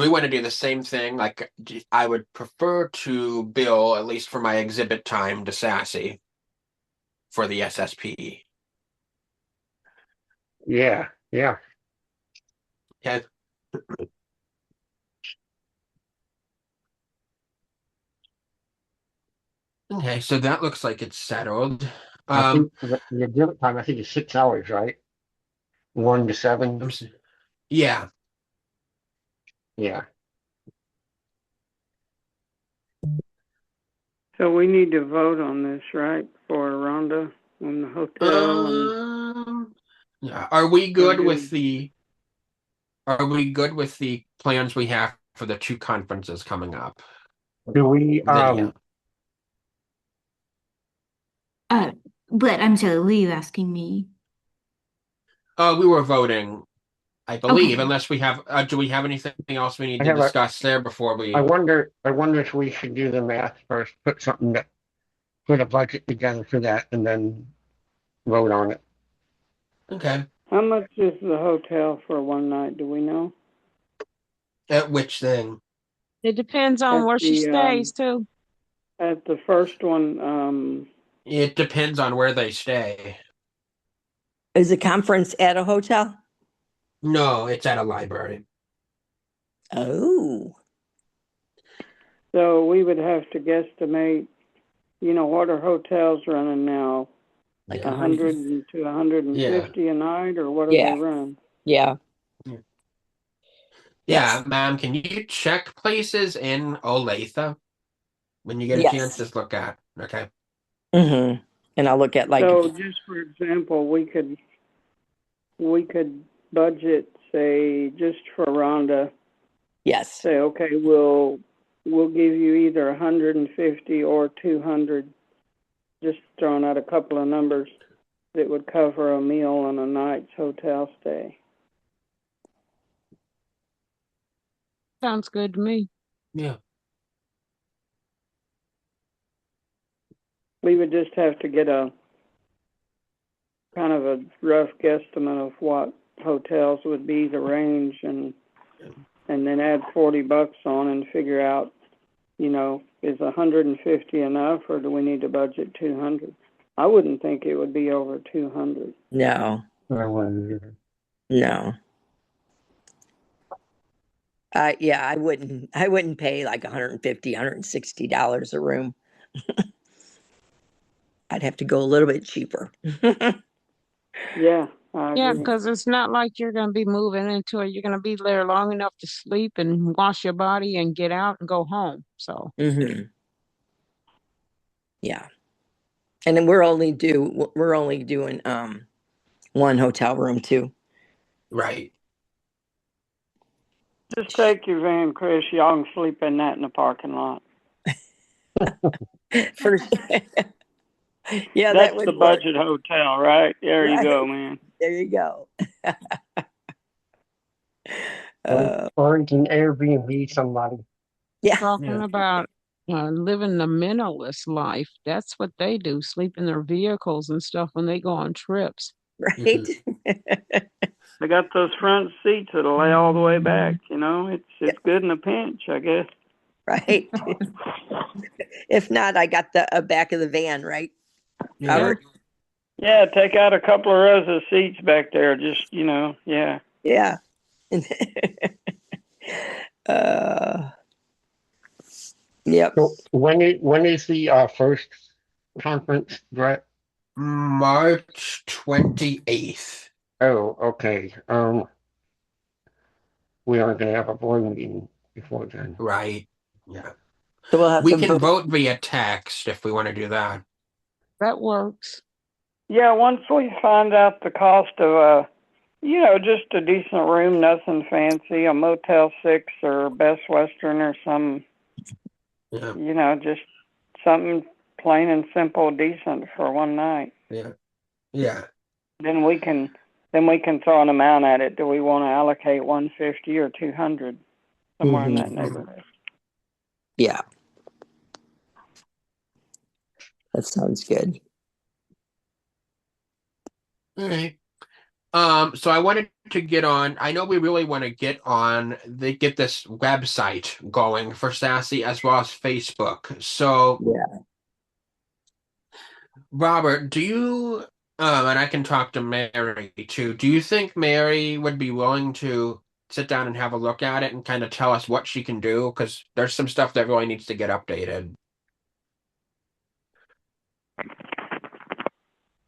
we want to do the same thing? Like, I would prefer to bill, at least for my exhibit time, to Sassy for the SSP. Yeah, yeah. Okay. Okay, so that looks like it's settled. I think the exhibit time I think is 6 hours, right? 1 to 7. Yeah. Yeah. So we need to vote on this, right, for Rhonda on the hotel and Yeah. Are we good with the plans we have for the 2 conferences coming up? Do we Lydia. But I'm sorry, were you asking me? We were voting, I believe, Okay. unless we have, do we have anything else we need I to have a- discuss there before we? I wonder if we should do the math first, put a budget together for that, and then vote on it. Okay. how much is the hotel for one night? Do we know? At which thing? It depends on At where she the, stays too. At the first one, It depends on where they stay. Is the conference at a hotel? No, it's at a library. Oh, so we would have to guesstimate, what are hotels running now? like 100 to 150 a night, or what do Yeah. they run? Yeah. Yeah, Yes. ma'am, can you check places in Olathe when you get a chance? Yes. Just look at. Okay. Mm-hmm. And I'll look at like, So just for example, we could budget, say, just for Rhonda, yes. say, okay, we'll give you either 150 or 200, just throwing out a couple of numbers that would cover a meal and a night's hotel stay. Sounds good to me. Yeah. We would just have to get a kind of a rough guesstimate of what hotels would be the range, and then add $40 on and figure out, is 150 enough, or do we need to budget 200? I wouldn't think it would be over 200. No, I wouldn't. no. Yeah, I wouldn't pay like $150, $160 a room. I'd have to go a little bit cheaper. Yeah, I Yeah, agree. because it's not like you're going to be moving into it. You're going to be there long enough to sleep and wash your body and get out and go home. So, Hmm. Yeah. And then we're only doing one hotel room too. Right. Just take your van, Chris. Y'all can sleep in that in the parking lot. For yeah, That's that would the work. budget hotel, right? There you Right. go, man. There you go. Or you can Airbnb somebody. Yeah, talking Yeah. about living the minimalist life, that's what they do, sleep in their vehicles and stuff when they go on trips. right. They got those front seats that'll lay all the way back. It's good in a pinch, I guess. Right. If not, I got the back of the van, right? Yeah. Robert? Yeah, take out a couple of rows of seats back there. Just yeah. Yeah. uh, yep. So when is the first conference, Brett? March 28th. Oh, okay. We aren't going to have a board meeting before then. Right. Yeah. So we'll have We to can vote. vote via text if we want to do that. That works. Yeah, once we find out the cost of just a decent room, nothing fancy, a Motel 6 or Best Western or some, Yeah. just something plain and simple, decent for one night. Yeah. Yeah. Then we can throw an amount at it. Do we want to allocate 150 or 200, somewhere in that neighborhood? Yeah. That sounds good. All right. So I wanted to get on. I know we really want to get this website going for Sassy as well as Facebook. So Yeah. Robert, do you and I can talk to Mary too. Do you think Mary would be willing to sit down and have a look at it and kind of tell us what she can do? Because there's some stuff that really needs to get updated.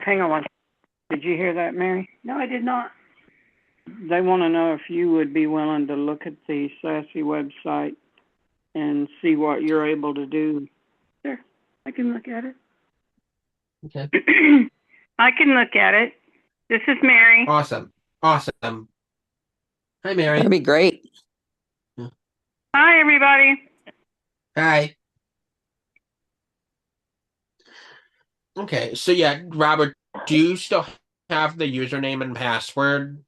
Hang on. Did you hear that, Mary? No, I did not. They want to know if you would be willing to look at the Sassy website and see what you're able to do. Sure, I can look at it. Okay. I can look at it. This is Mary. Awesome. Awesome. Hi, Mary. That'd be great. Hi, everybody. Hi. Okay, so yeah, Robert, do you still have the username and password?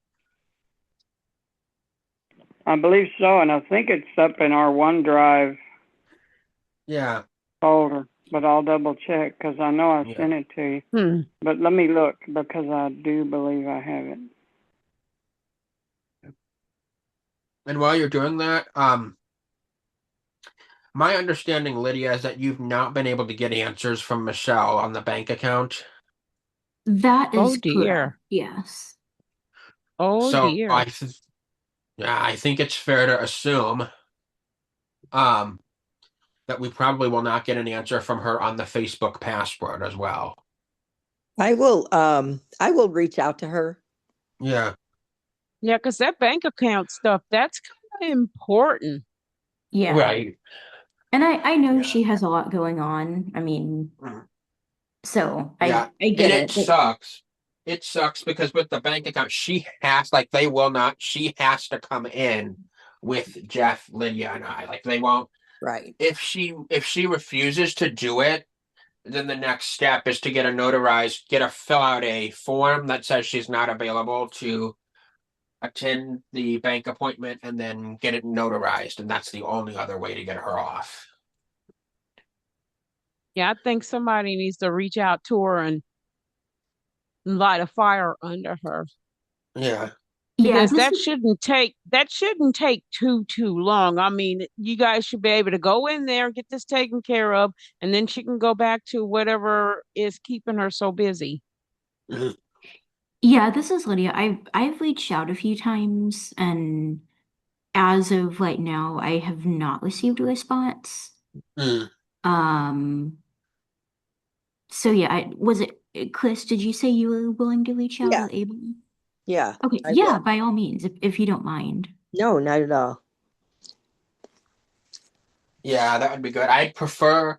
I believe so, and I think it's up in our OneDrive Yeah. folder, but I'll double check because I know I Yeah. sent it to you. But let me look because I do believe I have it. And while you're doing that, my understanding, Lydia, is that you've not been able to get answers from Michelle on the bank account. That Oh is dear. correct. Yes. Oh So dear. I think it's fair to assume that we probably will not get an answer from her on the Facebook password as well. I will reach out to her. Yeah. Yeah, because that bank account stuff, that's kind important. Yeah. Right. And I know Yeah. she has a lot going on. I mean, Mm. so Yeah. I And get it it. sucks. It sucks because with the bank account, she has she has to come in with Jeff, Lydia, and I. Like they won't Right. if she refuses to do it, then the next step is to fill out a form that says she's not available to attend the bank appointment and then get it notarized. And that's the only other way to get her off. Yeah, I think somebody needs to reach out to her and light a fire under her Yeah. Yeah, because this that shouldn't take too long. I mean, you guys should be able to go in there, get this taken care of, and then she can go back to whatever is keeping her so busy. Mhm. yeah, this is Lydia. I've reached out a few times, and as of right now, I have not received a response. Mm. Um, so yeah, was it Chris, did you say you were willing to reach out Yeah. or able? Yeah. Okay, I yeah, will. by all means, if you don't mind. No, not at all. Yeah, that would be good. I'd prefer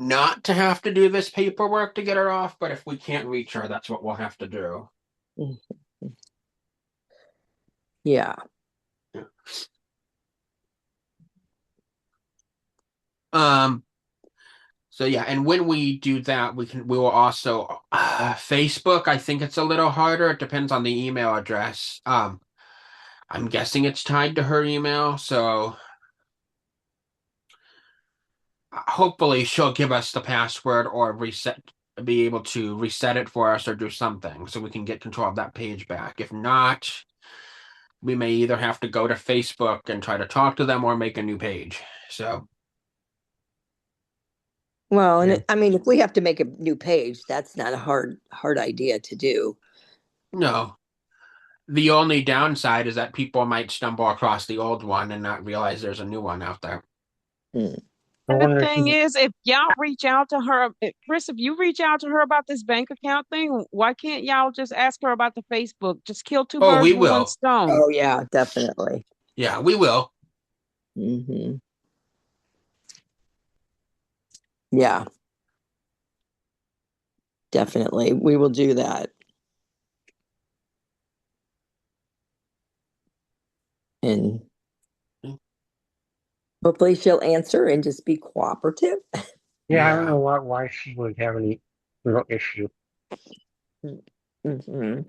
not to have to do this paperwork to get her off, but if we can't reach her, that's what we'll have to do. Mhm. Yeah. Yeah. Um, so yeah, and when we do that, we will also Facebook, I think it's a little harder. It depends on the email address. I'm guessing it's tied to her email, so hopefully she'll give us the password or be able to reset it for us or do something so we can get control of that page back. If not, we may either have to go to Facebook and try to talk to them or make a new page. So, Well, and yeah. I mean, if we have to make a new page, that's not a hard idea to do. No. The only downside is that people might stumble across the old one and not realize there's a new one out there. Mm. I And the wonder if thing she, is, if y'all reach out to her, Chris, if you reach out to her about this bank account thing, why can't y'all just ask her about the Facebook? Just kill two Oh, we birds with one will. stone. Oh yeah, definitely. Yeah, we will. Hmm. Yeah, definitely. We will do that. And hopefully she'll answer and just be cooperative. yeah, I don't know why she would have any real issue. Hmm. Yeah,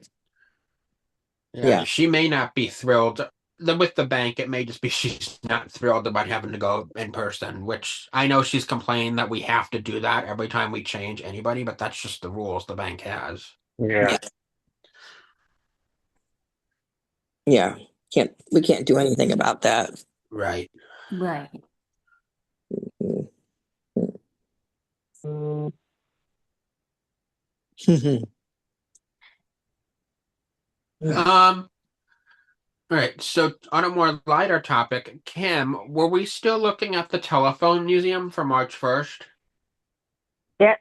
Yeah. she may not be thrilled. With the bank, it may just be she's not thrilled about having to go in person, which I know she's complained that we have to do that every time we change anybody, but that's just the rules the bank has. Yeah. Yeah. Yeah. We can't do anything about that. Right. Right. Mhm. Um, all right. So on a more lighter topic, Kim, were we still looking at the telephone museum for March 1st? Yeah.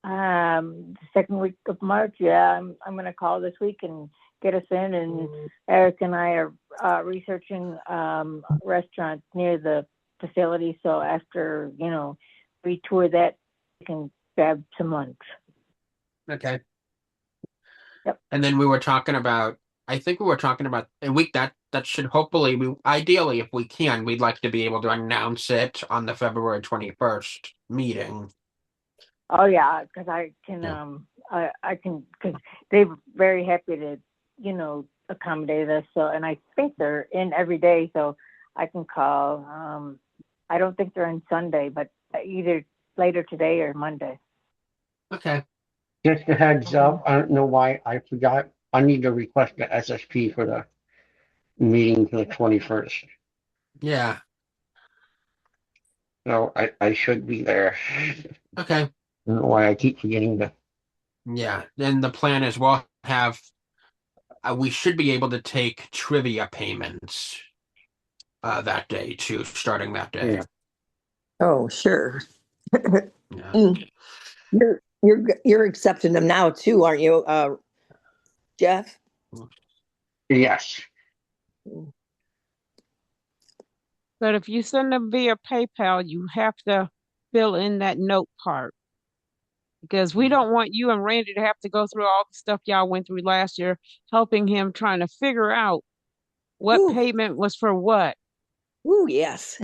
The second week of March. Yeah, I'm gonna call this week and get us in. And Eric and I are researching restaurants near the facility. So after we tour that, we can grab some lunch. Okay. Yep. And then I think we were talking about a week that should hopefully ideally, if we can, we'd like to be able to announce it on the February 21st meeting. Oh yeah, because I can Yeah. I can, because they're very happy to accommodate us. So, and I think they're in every day, so I can call. I don't think they're in Sunday, but either later today or Monday. Okay. Just a heads up, I don't know why I forgot. I need to request the SSP for the meeting for the 21st. Yeah. So I should be there. Okay. I don't know why I keep forgetting to. Yeah. Then the plan is we should be able to take trivia payments that day too, starting that day. Yeah. Oh, sure. Yeah. Mm. You're accepting them now too, aren't you, Jeff? Yes. But if you send them via PayPal, you have to fill in that note part because we don't want you and Randy to have to go through all the stuff y'all went through last year, helping him trying to figure out what Ooh, payment was for what. ooh, yes.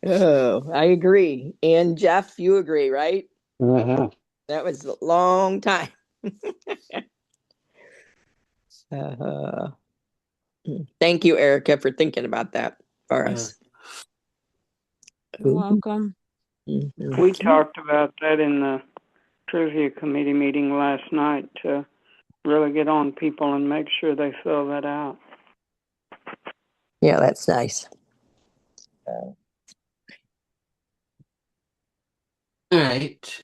Oh, I agree. And Jeff, you agree, right? Mhm. That was a long time. Uh, Thank you, Erica, for thinking about that for Yeah. us. You're welcome. Mhm. We talked about that in the trivia committee meeting last night to really get on people and make sure they fill that out. Yeah, that's nice. All right.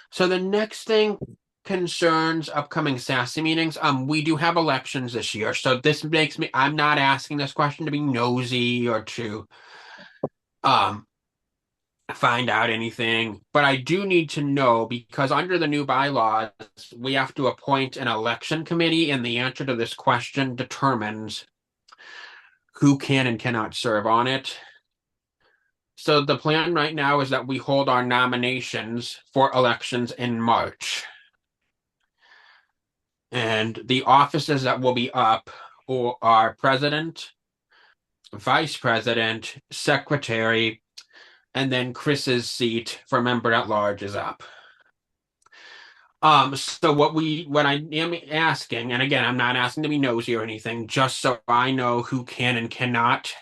So the next thing concerns upcoming SASE meetings. We do have elections this year, so this makes me, I'm not asking this question to be nosy or to find out anything, but I do need to know because under the new bylaws, we have to appoint an election committee, and the answer to this question determines who can and cannot serve on it. So the plan right now is that we hold our nominations for elections in March. And the offices that will be up are president, vice president, secretary, and then Chris's seat for member at large is up. So what I am asking, and again, I'm not asking to be nosy or anything, just so I know who can and cannot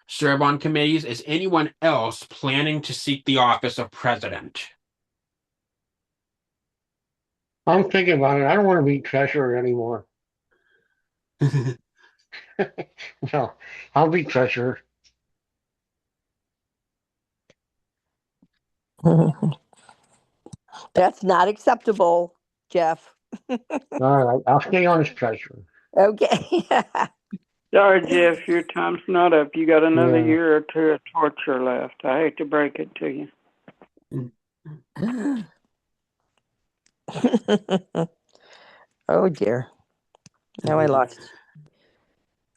serve on committees, is anyone else planning to seek the office of president? I'm thinking about it. I don't want to be treasurer anymore. No, I'll be treasurer. That's not acceptable, Jeff. All right, I'll stay on as treasurer. Okay. Sorry, Jeff, your time's not up. You got another Yeah. year or two of torture left. I hate to break it to you. Oh dear. Now I lost.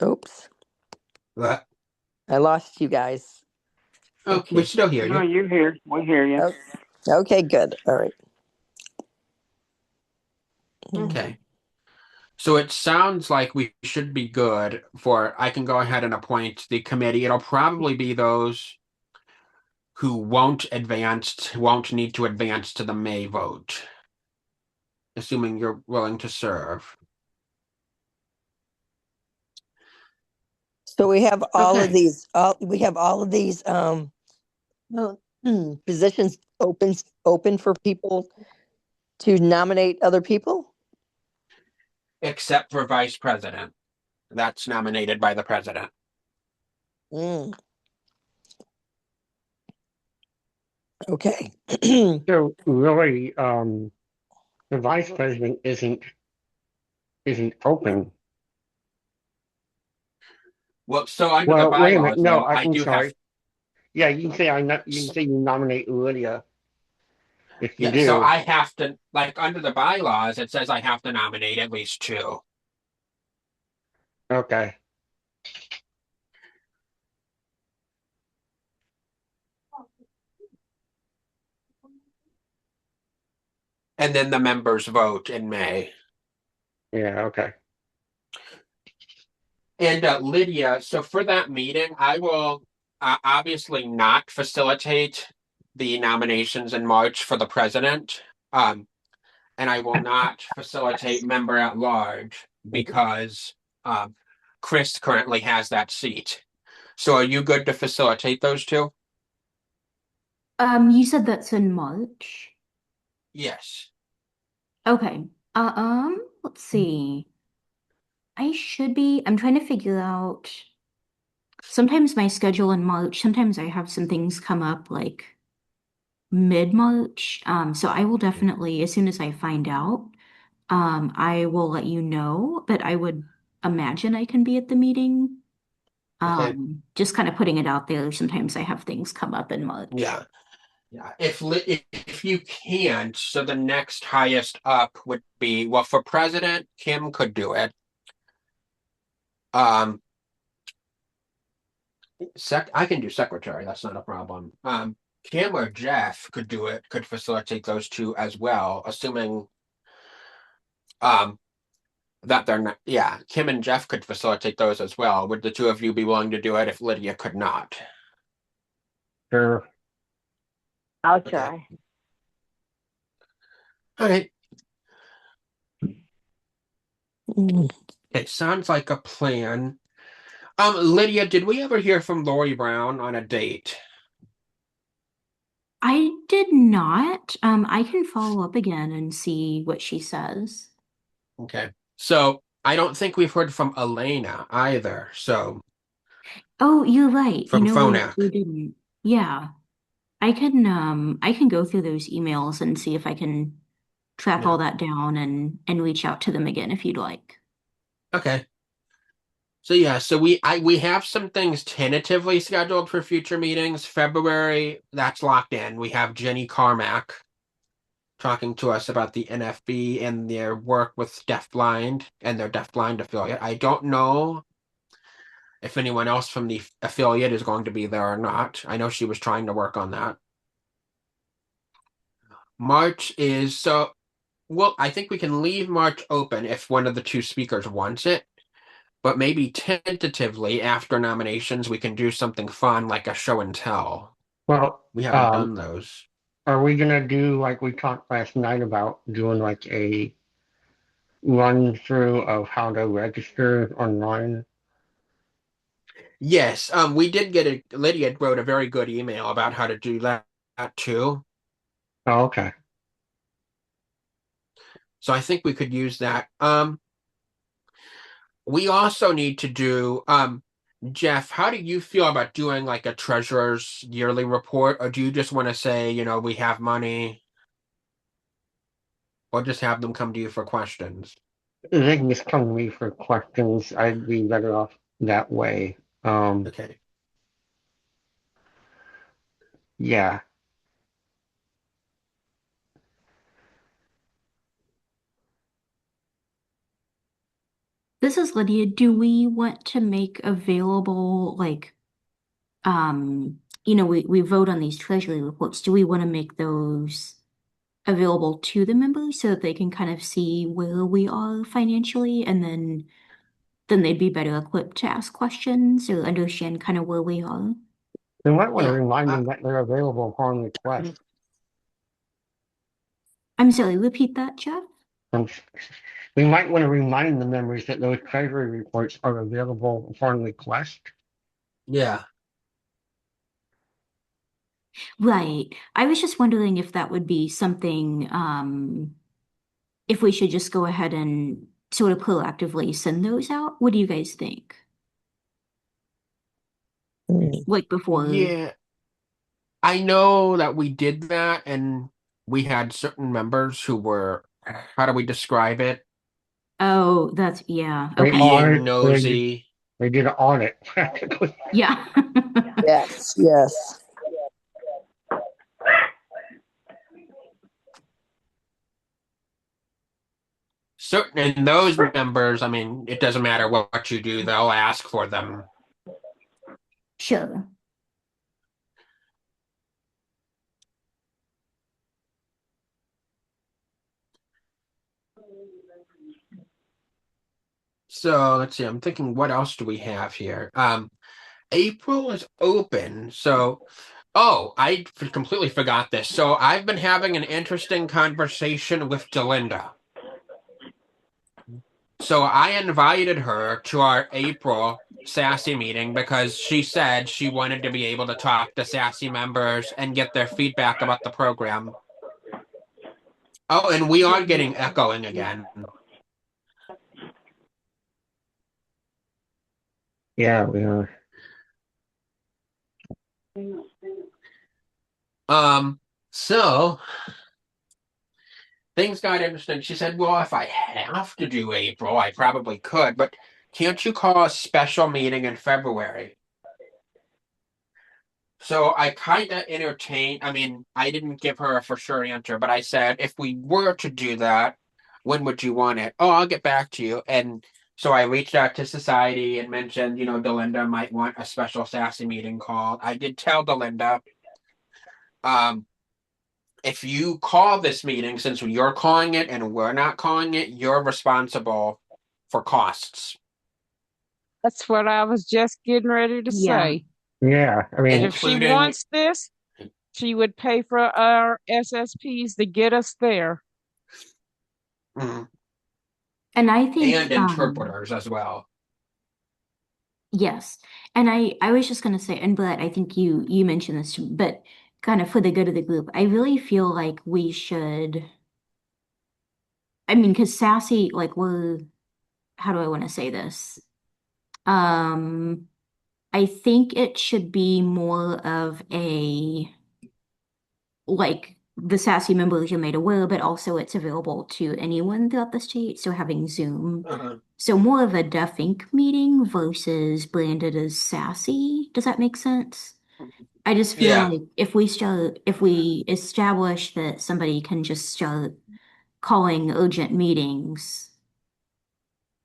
Oops. What? I lost you guys. Oh, we still hear No, you. you're here. We hear you. Oh, okay, good. All right. Okay. So it sounds like we should be good for, I can go ahead and appoint the committee. It'll probably be those who won't need to advance to the May vote, assuming you're willing to serve. So we have all of Okay. these, positions open for people to nominate other people? Except for vice president. That's nominated by the president. Mm. Okay. So really, the vice president isn't open. Well, so under the Well, wait a minute. bylaws, No, though, I I'm do sorry. have. Yeah, you can say you can say you nominate Lydia if you Yeah, so do. I have to, like, under the bylaws, it says I have to nominate at least two. Okay. And then the members vote in May. Yeah. Okay. And Lydia, so for that meeting, I will obviously not facilitate the nominations in March for the president. And I will not facilitate member at large because Chris currently has that seat. So are you good to facilitate those two? You said that's in March. Yes. Okay. Let's see. I'm trying to figure out. Sometimes my schedule in March, sometimes I have some things come up like mid-March. So I will definitely, as soon as I find out, I will let you know, but I would imagine I can be at the meeting. Okay. Just kind of putting it out there. Sometimes I have things come up in March. Yeah. Yeah. If you can't, so the next highest up would be, well, for president, Kim could do it. I can do secretary. That's not a problem. Kim or Jeff could do it. Could facilitate those two as well, assuming um that they're not. Yeah, Kim and Jeff could facilitate those as well. Would the two of you be willing to do it if Lydia could not? Sure. I'll Okay. try. All right. Mm. It sounds like a plan. Lydia, did we ever hear from Lori Brown on a date? I did not. I can follow up again and see what she says. Okay. So I don't think we've heard from Elena either. So Oh, you're right. You from know what? Phonak. We didn't. Yeah. I can go through those emails and see if I can track Yeah. all that down and reach out to them again if you'd like. Okay. So yeah, so we have some things tentatively scheduled for future meetings. February, that's locked in. We have Jenny Carmack talking to us about the NFB and their work with deafblind and their deafblind affiliate. I don't know if anyone else from the affiliate is going to be there or not. I know she was trying to work on that. March is so well, I think we can leave March open if one of the two speakers wants it. But maybe tentatively after nominations, we can do something fun like a show and tell. Well, We haven't done those. are we gonna do like we talked last night about doing like a run through of how to register online? Yes, we did get Lydia wrote a very good email about how to do that too. Oh, okay. So I think we could use that. We also need to do Jeff, how do you feel about doing like a treasurer's yearly report, or do you just want to say, we have money, or just have them come to you for questions? They can just come to me for questions. I'd be better off that way. Okay. Yeah. This is Lydia. Do we want to make available we vote on these treasury reports. Do we want to make those available to the members so that they can kind of see where we are financially and then they'd be better equipped to ask questions or understand kind of where we are? You might want to Yeah, remind them that they're available upon request. I'm sorry, repeat that, Jeff? We might want to remind the members that those treasury reports are available upon request. yeah. Right. I was just wondering if that would be something, if we should just go ahead and sort of proactively send those out. What do you guys think? Mm. Like before? Yeah. I know that we did that, and we had certain members who were, how do we describe it? Oh, yeah. They Okay. Being nosy. They did an audit practically. Yeah. Yes, yes. And those members, I mean, it doesn't matter what you do, they'll ask for them. Sure. So let's see, I'm thinking, what else do we have here? April is open, so I completely forgot this. So I've been having an interesting conversation with Delinda. So I invited her to our April SASE meeting because she said she wanted to be able to talk to SASE members and get their feedback about the program. Oh, and we are getting echoing again. Yeah, we are. So things got interesting. She said, well, if I have to do April, I probably could, but can't you call a special meeting in February? So I kind of entertained, I mean, I didn't give her a for sure answer, but I said, if we were to do that, when would you want it? Oh, I'll get back to you. And So I reached out to society and mentioned, Delinda might want a special SASE meeting called. I did tell Delinda, um, if you call this meeting, since you're calling it and we're not calling it, you're responsible for costs. That's what I was just getting ready to Yeah. say. Yeah, I And mean, if she Including- wants this, she would pay for our SSPs to get us there. Mhm. And I think And interpreters as well. yes. And I was just gonna say, and but I think you mentioned this, but kind of for the good of the group, I really feel like we should. I mean, because Sassy, like we're, how do I want to say this? Um, I think it should be more of a like the Sassy members are made aware, but also it's available to anyone throughout the state. So having Zoom. Uh-huh. So more of a Deaf Inc. meeting versus branded as Sassy. Does that make sense? I just feel Yeah. like if we establish that somebody can just start calling urgent meetings,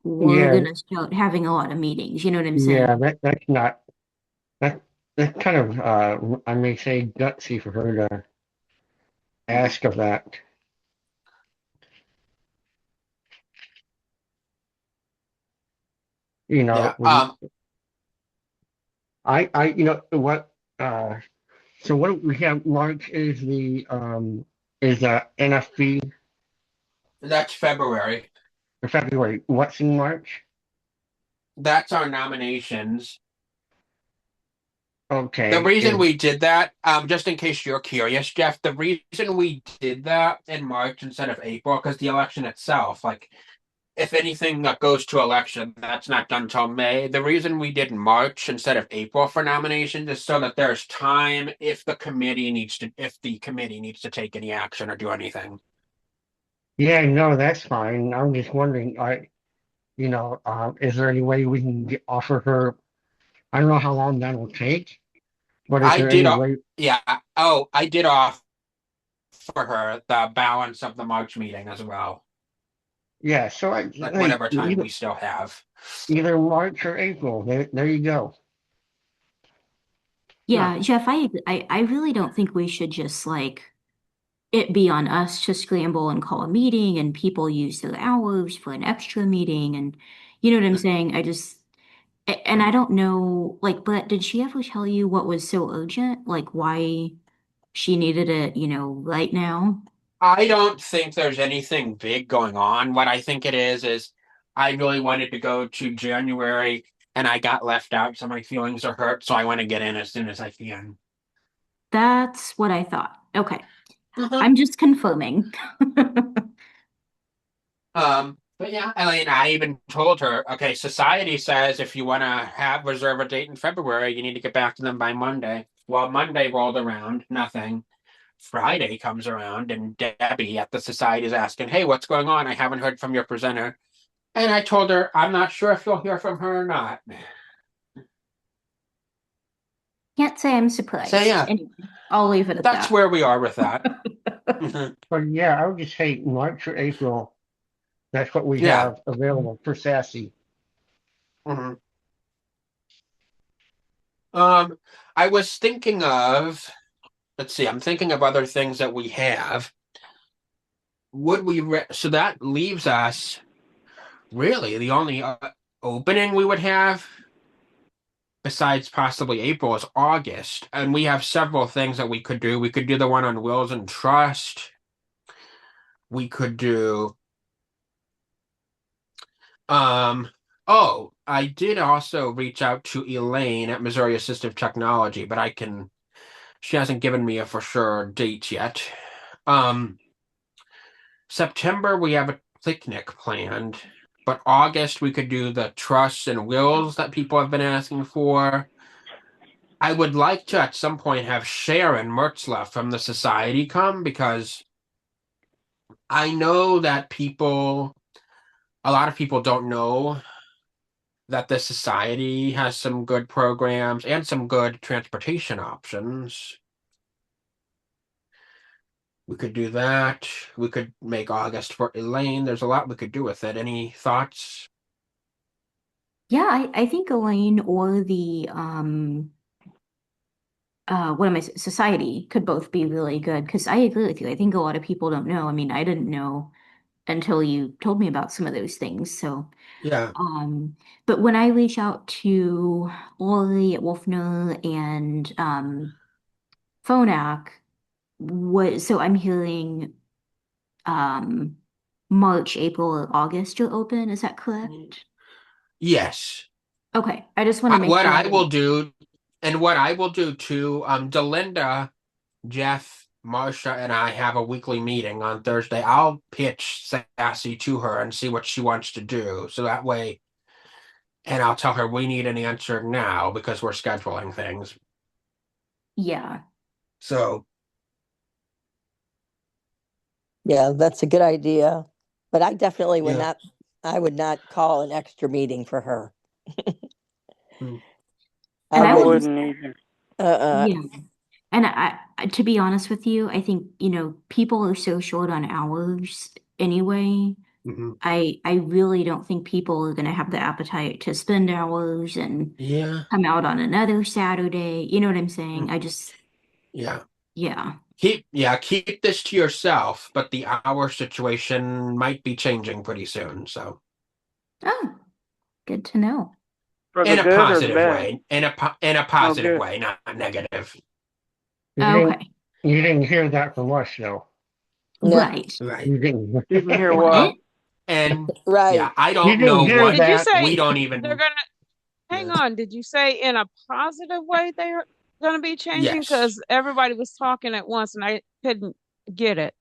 we're Yeah. gonna start having a lot of meetings. You know what I'm saying? yeah, that's not that's kind of I may say gutsy for her to ask of that. Yeah. You know what so what we have March is the NFB That's February. for February. What's in March? That's our nominations. Okay. The reason we did that, just in case you're curious, Jeff, the reason we did that in March instead of April, because the election itself, like, if anything that goes to election, that's not done till May. The reason we did March instead of April for nominations is so that there's time if the committee needs to take any action or do anything. Yeah, no, that's fine. I'm just wondering, is there any way we can offer her? I don't know how long that will take, but is I there did, any way? yeah. Oh, I did offer her the balance of the March meeting as well, Yeah, so like whatever time we still have. either March or April. There you go. Yeah, Jeff, I really don't think we should just like it be on us to scramble and call a meeting and people use their hours for an extra meeting and you know what I'm saying? And I don't know, like, but did she ever tell you what was so urgent? Like why she needed it, right now? I don't think there's anything big going on. What I think it is I really wanted to go to January and I got left out, so my feelings are hurt, so I want to get in as soon as I can. That's what I thought. Okay. Uh-huh. I'm just confirming. But yeah, I even told her, okay, society says if you want to reserve a date in February, you need to get back to them by Monday. Well, Monday rolled around, nothing. Friday comes around, and Debbie at the society is asking, hey, what's going on? I haven't heard from your presenter. And I told her, I'm not sure if you'll hear from her or not. Can't say I'm surprised. So yeah, anyway, I'll leave it at that's that. where we are with that. But yeah, I would just say March or April. That's what we Yeah. have available for Sassy. Mhm. I was thinking of, let's see, I'm thinking of other things that we have. So that leaves us really the only opening we would have besides possibly April is August. And we have several things that we could do. We could do the one on wills and trust. We could do I did also reach out to Elaine at Missouri Assistive Technology, but she hasn't given me a for sure date yet. September we have a picnic planned, but August we could do the trusts and wills that people have been asking for. I would like to at some point have Sharon Mertzla from the society come because I know that a lot of people don't know that the society has some good programs and some good transportation options. We could do that. We could make August for Elaine. There's a lot we could do with it. Any thoughts? Yeah, I think Elaine or the what am I society could both be really good because I agree with you. I think a lot of people don't know. I mean, I didn't know until you told me about some of those things. So, Yeah. but when I reach out to Lori at Wolfner and Phonak, so I'm hearing um March, April, or August you're open. Is that correct? Yes. Okay, I just want to make What sure. I will do, and what I will do too, Delinda, Jeff, Marcia, and I have a weekly meeting on Thursday. I'll pitch Sassy to her and see what she wants to do. So that way, and I'll tell her we need an answer now because we're scheduling things. Yeah. So, Yeah, that's a good idea. But I definitely would yeah. not, I would not call an extra meeting for her. Hmm. And I I I would, wouldn't. wouldn't either. Uh-uh. yeah. And to be honest with you, I think, people are so short on hours anyway. Mhm. I really don't think people are going to have the appetite to spend hours and Yeah. come out on another Saturday. You know what I'm saying? I Mhm. just, Yeah. yeah. Keep this to yourself, but the hour situation might be changing pretty soon. So, Oh, good to know. For the in a good or the positive bad? way, in a Oh, positive good. way, not negative. You didn't, Okay. you didn't hear that from us, though. Yeah, Right. Right. You didn't. Didn't hear What? what? And right. yeah, I You don't didn't know hear what Did you that. we say don't they're even. gonna hang Yeah. on? Did you say in a positive way they're gonna be changing? Yes. Because everybody was talking at once and I couldn't get it.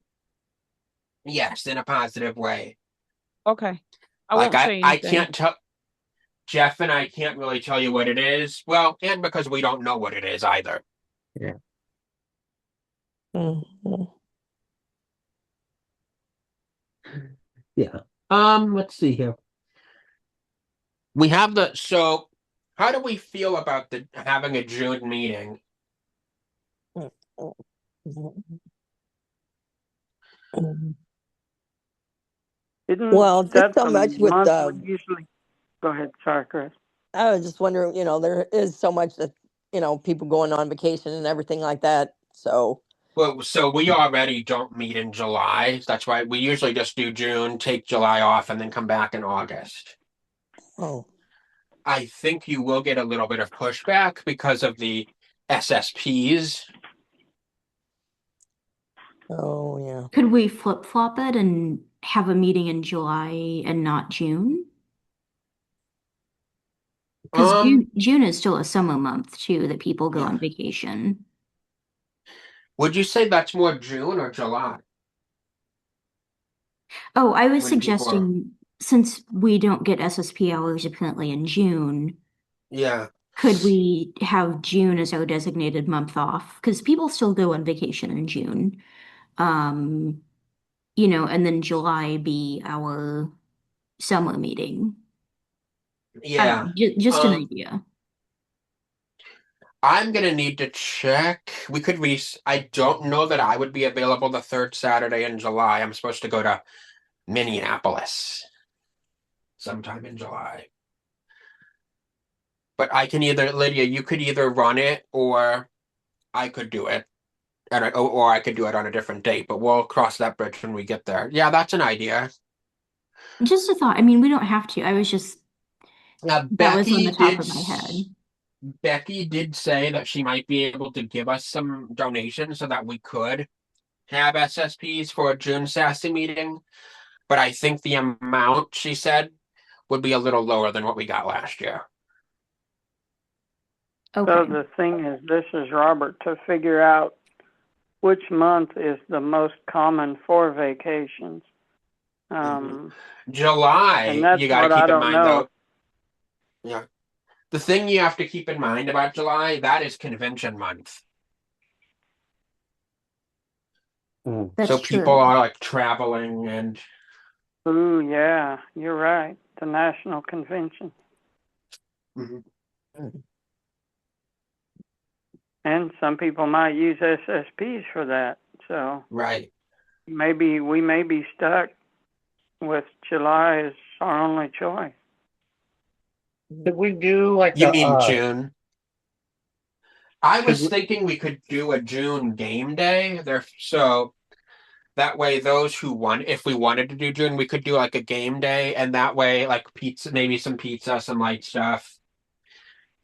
Yes, in a positive way. Okay. I Like won't say I anything. can't tell Jeff and I can't really tell you what it is. Well, and because we don't know what it is either. Yeah. Mhm. Yeah. Let's see here. We have so how do we feel about the having a June meeting? Isn't Well, just that so the much with month we the, usually? Go ahead. Sorry, Chris. I was just wondering, there is so much that, people going on vacation and everything like that. So, Well, so we already don't meet in July. That's why we usually just do June, take July off, and then come back in August. oh, I think you will get a little bit of pushback because of the SSPs. oh, yeah. Could we flip-flop it and have a meeting in July and not June? Because Um, June is still a summer month too, that people go yeah. on vacation. Would you say that's more June or July Oh, I was when people are? suggesting since we don't get SSP hours apparently in June, Yeah. could we have June as our designated month off? Because people still go on vacation in June. Um, and then July be our summer meeting. I don't Yeah. know, just an Um, idea. I'm gonna need to check. We could I don't know that I would be available the third Saturday in July. I'm supposed to go to Minneapolis sometime in July. But I can Lydia, you could either run it or I could do it. Or I could do it on a different date, but we'll cross that bridge when we get there. Yeah, that's an idea. Just a thought. I mean, we don't have to. I was just, that was on the top of my head. Becky did say that she might be able to give us some donations so that we could have SSPs for a June Sassy meeting. But I think the amount she said would be a little lower than what we got last year. So Okay. the thing is, this is Robert to figure out which month is the most common for vacations. July, And that's you got to what I keep in don't mind know. though. Yeah. The thing you have to keep in mind about July, that is convention month. That's So people true. are like traveling and Ooh, yeah, you're right. The national convention. Mhm. And some people might use SSPs for that. So Right. we may be stuck with July as our only choice. Did we do like You a mean June? I should was we, thinking we could do a June game day there, so that way those who want, if we wanted to do June, we could do like a game day, and that way like pizza, maybe some pizza, some light stuff.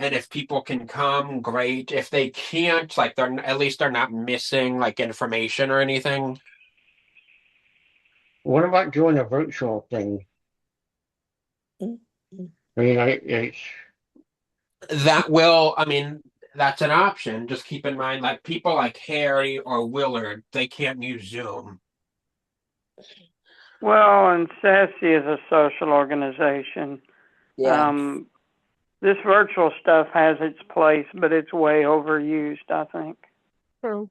And if people can come, great. If they can't, like they're at least they're not missing like information or anything. what about doing a virtual thing? Mm. I mean, it's That will, I mean, that's an option. Just keep in mind, like people like Harry or Willard, they can't use Zoom. Well, and Sassy is a social organization. Yeah. This virtual stuff has its place, but it's way overused, I think. True.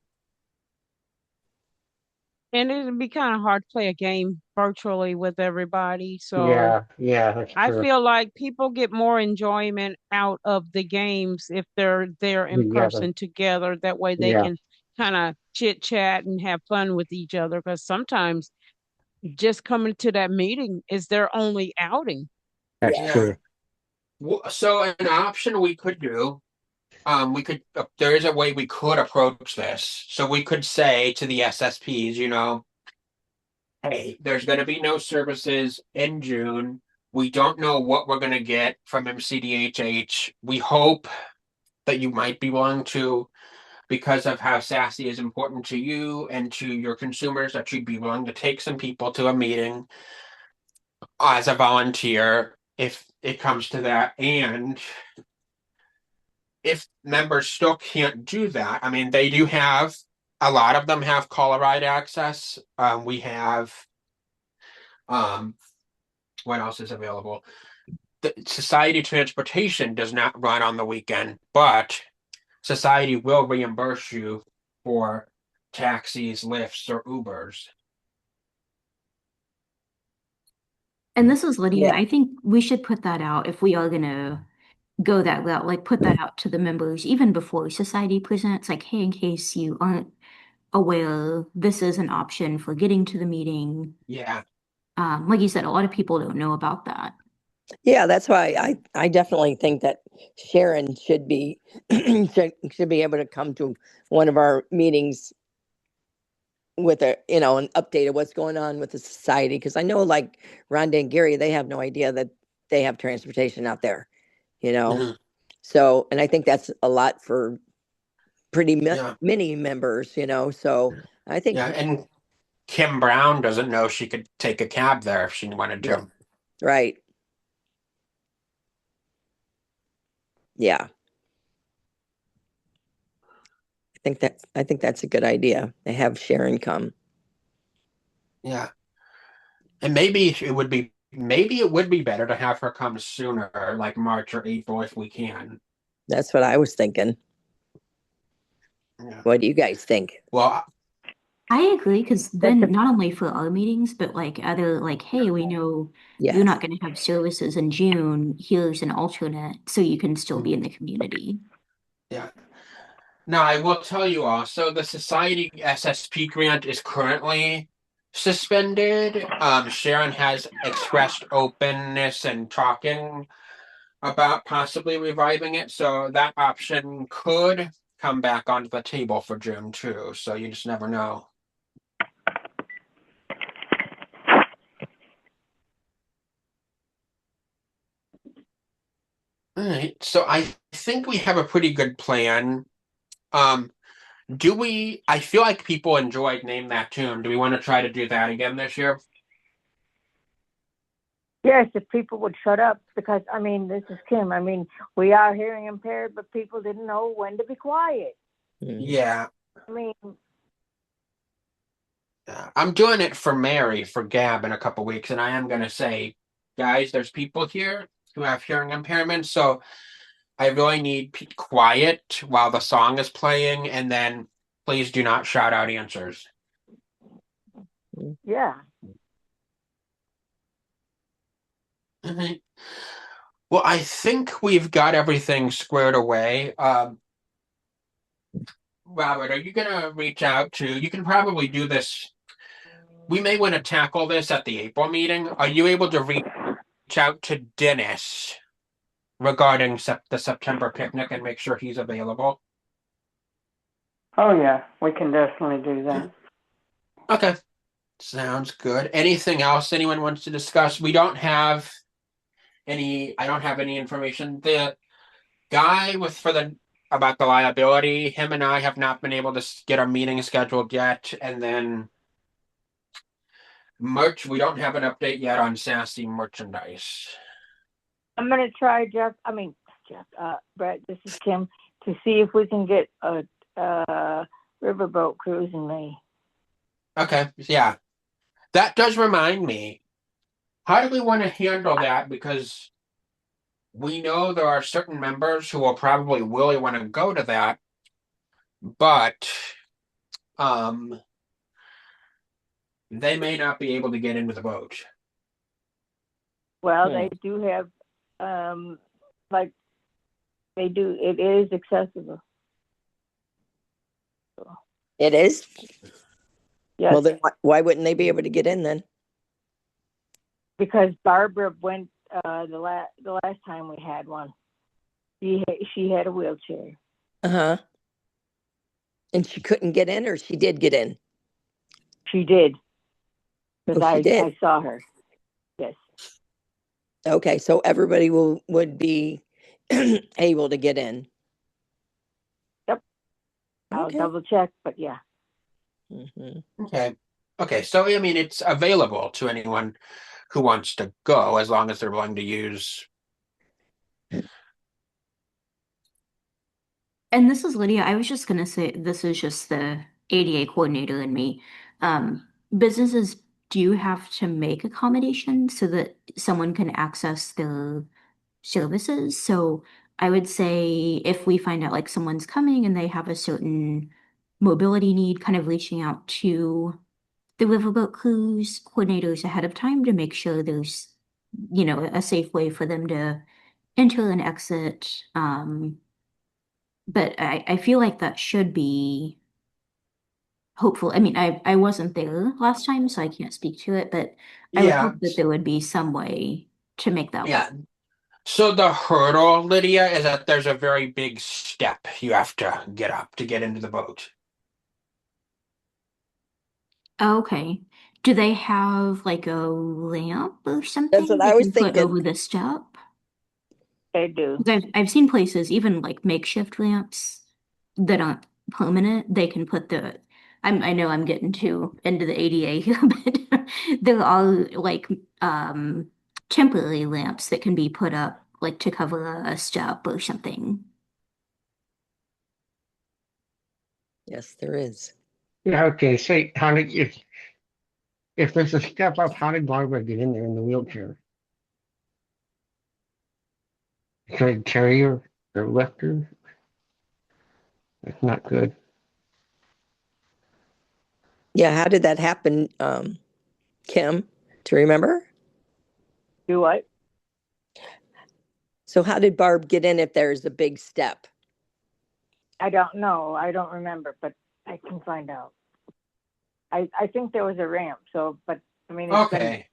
And it'd be kind of hard to play a game virtually with everybody. So yeah, that's I true. feel like people get more enjoyment out of the games if they're there in Together. person together. That way they Yeah, can kind of chit chat and have fun with each other. Because sometimes just coming to that meeting is their only outing. that's Yeah. Yeah. true. So an option we could do, we could, there is a way we could approach this. So we could say to the SSPs, hey, there's going to be no services in June. We don't know what we're going to get from MCDHH. We hope that you might be willing to, because of how Sassy is important to you and to your consumers, that you'd be willing to take some people to a meeting as a volunteer if it comes to that. And if members still can't do that, I mean, they do have a lot of them have caller ride access. We have um, what else is available? The Society Transportation does not run on the weekend, but Society will reimburse you for taxis, Lyfts, or Ubers. And this is Lydia. Yeah. I think we should put that out if we are gonna go that route, like put that out to the members even before society presents, like, hey, in case you aren't aware, this is an option for getting to the meeting. Yeah. Like you said, a lot of people don't know about that. Yeah, that's why I definitely think that Sharon should be should be able to come to one of our meetings with an update of what's going on with the society, because I know like Rhonda and Gary, they have no idea that they have transportation out there, you know. Mhm. So, and I think that's a lot for pretty Yeah. many members, so I think Yeah. And Kim Brown doesn't know she could take a cab there if she wanted to. right. Yeah. I think that's a good idea to have Sharon come. Yeah. And maybe it would be better to have her come sooner, like March or April if we can. That's what I was thinking. Yeah. What do you guys think? Well, I agree, because then not only for our meetings, but like other, like, hey, we know Yes. you're not going to have services in June. Here's an alternate, so you can still be in the community. yeah. Now, I will tell you also, the Society SSP grant is currently suspended. Sharon has expressed openness and talking about possibly reviving it, so that option could come back onto the table for June too. So you just never know. All right, so I think we have a pretty good plan. I feel like people enjoyed Name That Tune. Do we want to try to do that again this year? Yes, if people would shut up, because I mean, this is Kim. I mean, we are hearing impaired, but people didn't know when to be quiet. Yeah. I mean, I'm doing it for Mary, for Gab in a couple weeks, and I am going to say, guys, there's people here who have hearing impairments, so I really need quiet while the song is playing, and then please do not shout out answers. yeah. Mhm. Well, I think we've got everything squared away. Robert, are you going to reach out to, you can probably do this. We may want to tackle this at the April meeting. Are you able to reach out to Dennis regarding the September picnic and make sure he's available? Oh, yeah, we can definitely do that. Okay. Sounds good. Anything else anyone wants to discuss? I don't have any information. The guy about the liability, him and I have not been able to get a meeting scheduled yet. And then we don't have an update yet on Sassy merchandise. I'm gonna try Brett, this is Kim, to see if we can get a riverboat cruise in May. Okay, yeah. That does remind me. How do we want to handle that? Because we know there are certain members who will probably really want to go to that, but they may not be able to get into the boat. Well, they do have, it is accessible. It is? Yes. Well, then why wouldn't they be able to get in then? Because Barbara went the last time we had one. She had a wheelchair. Uh-huh. And she couldn't get in, or she did get in? She did. Because Oh, she did. I saw her. Yes. Okay, so everybody would be able to get in. Yep. I'll Okay. double check, but yeah. Mm-hmm. Okay. So I mean, it's available to anyone who wants to go, as long as they're willing to use. And this is Lydia. I was just gonna say, this is just the ADA coordinator in me. Businesses do have to make accommodations so that someone can access the services. So I would say if we find out like someone's coming and they have a certain mobility need, kind of reaching out to the riverboat cruise coordinators ahead of time to make sure there's, a safe way for them to enter and exit. But I feel like that should be hopeful. I mean, I wasn't there last time, so I can't speak to it, but I would Yeah. hope that there would be some way to make that Yeah. work. So the hurdle, Lydia, is that there's a very big step you have to get up to get into the boat. Okay. Do they have like a ramp or something That's what I they was can put thinking. over the step? They do. 'Cause I've seen places, even like makeshift ramps that aren't permanent, they can put I know I'm getting too into the ADA here, but there are like temporary lamps that can be put up like to cover a step or something. Yes, there is. Yeah, okay, say, how did, if there's a step up, how did Barbara get in there in the wheelchair? Could I carry her or lift her? That's not good. Yeah, how did that happen, Kim? Do you remember? Do what? So how did Barb get in if there's a big step? I don't know. I don't remember, but I can find out. I think there was a ramp. So, but I mean, Okay.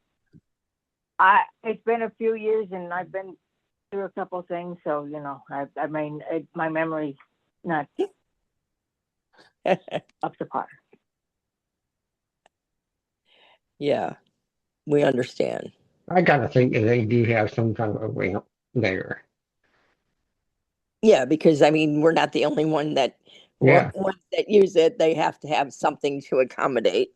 It's been a few years, and I've been through a couple things. So I mean, my memory's not up to par. Yeah, we understand. I gotta think that they do have some kind of a ramp there. Yeah, because I mean, we're not the only ones that use it. They have to have something to accommodate.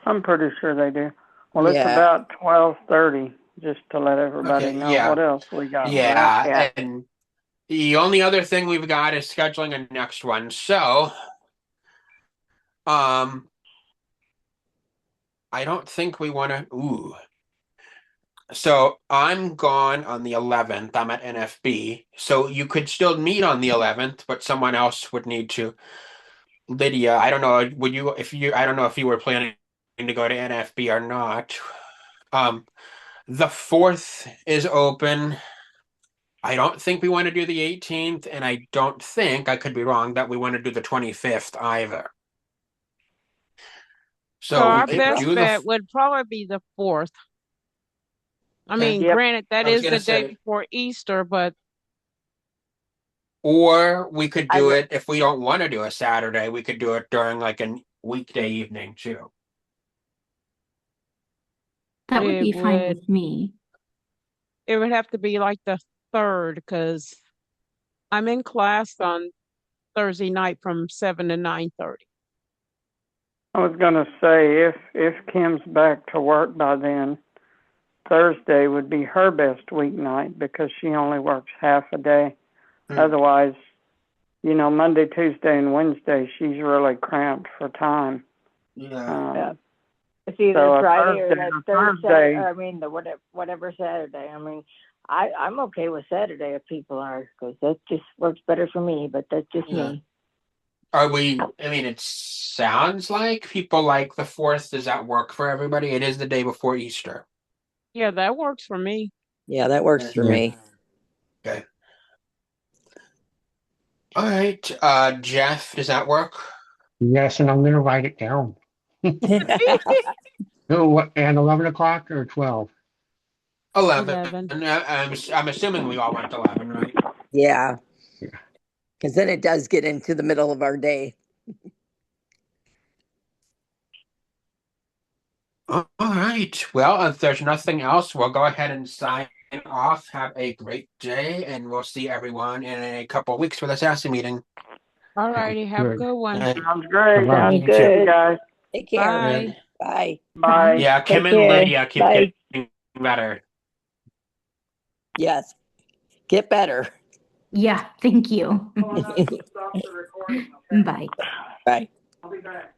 I'm pretty sure they do. Well, it's Yeah. about 12:30, just to let everybody Okay, know. yeah. What else we got? Yeah, and the only other thing we've got is scheduling a next one. So, I don't think we want to. Ooh. So I'm gone on the 11th. I'm at NFB. So you could still meet on the 11th, but someone else would need to. Lydia, I don't know. I don't know if you were planning to go to NFB or not. The 4th is open. I don't think we want to do the 18th, and I don't think, I could be wrong, that we want to do the 25th either. So So we our could best do bet would probably be the 4th. I Okay. mean, Yep. granted, that I was is gonna the day say, before Easter, but or we could I do re- it if we don't want to do a Saturday. We could do it during like a weekday evening too. That would it be fine would with me. it would have to be like the 3rd because I'm in class on Thursday night from 7 to 9:30. I was gonna say, if Kim's back to work by then, Thursday would be her best weeknight because she only works half a day. Otherwise, Monday, Tuesday, and Wednesday, she's really cramped for time. Yeah. It's either So a Friday or Thursday- that a third Thursday- Saturday. I mean, the whatever Saturday. I mean, I'm okay with Saturday if people are, because that just works better for me. But that's just Yeah. me. Are we? I mean, it sounds like people like the 4th. Does that work for everybody? It is the day before Easter. Yeah, that works for me. Yeah, that works for Yeah. me. Okay. All right. Jeff, does that work? Yes, and I'm gonna write it down. Oh, what, and 11 o'clock or 12? 11. 11. I'm assuming we all went 11, right? Yeah. Yeah. Because then it does get into the middle of our day. All right. Well, if there's nothing else, we'll go ahead and sign off. Have a great day, and we'll see everyone in a couple of weeks for the SASE meeting. All righty, have a Good. good one. Sounds great. Bye-bye. Sounds You good, too. guys. Take care. Bye. Bye. Bye. Yeah, Kim Take and care. Lydia keep Bye. getting better. Yes. Get better. Yeah, thank you. Bye. Bye. I'll be back.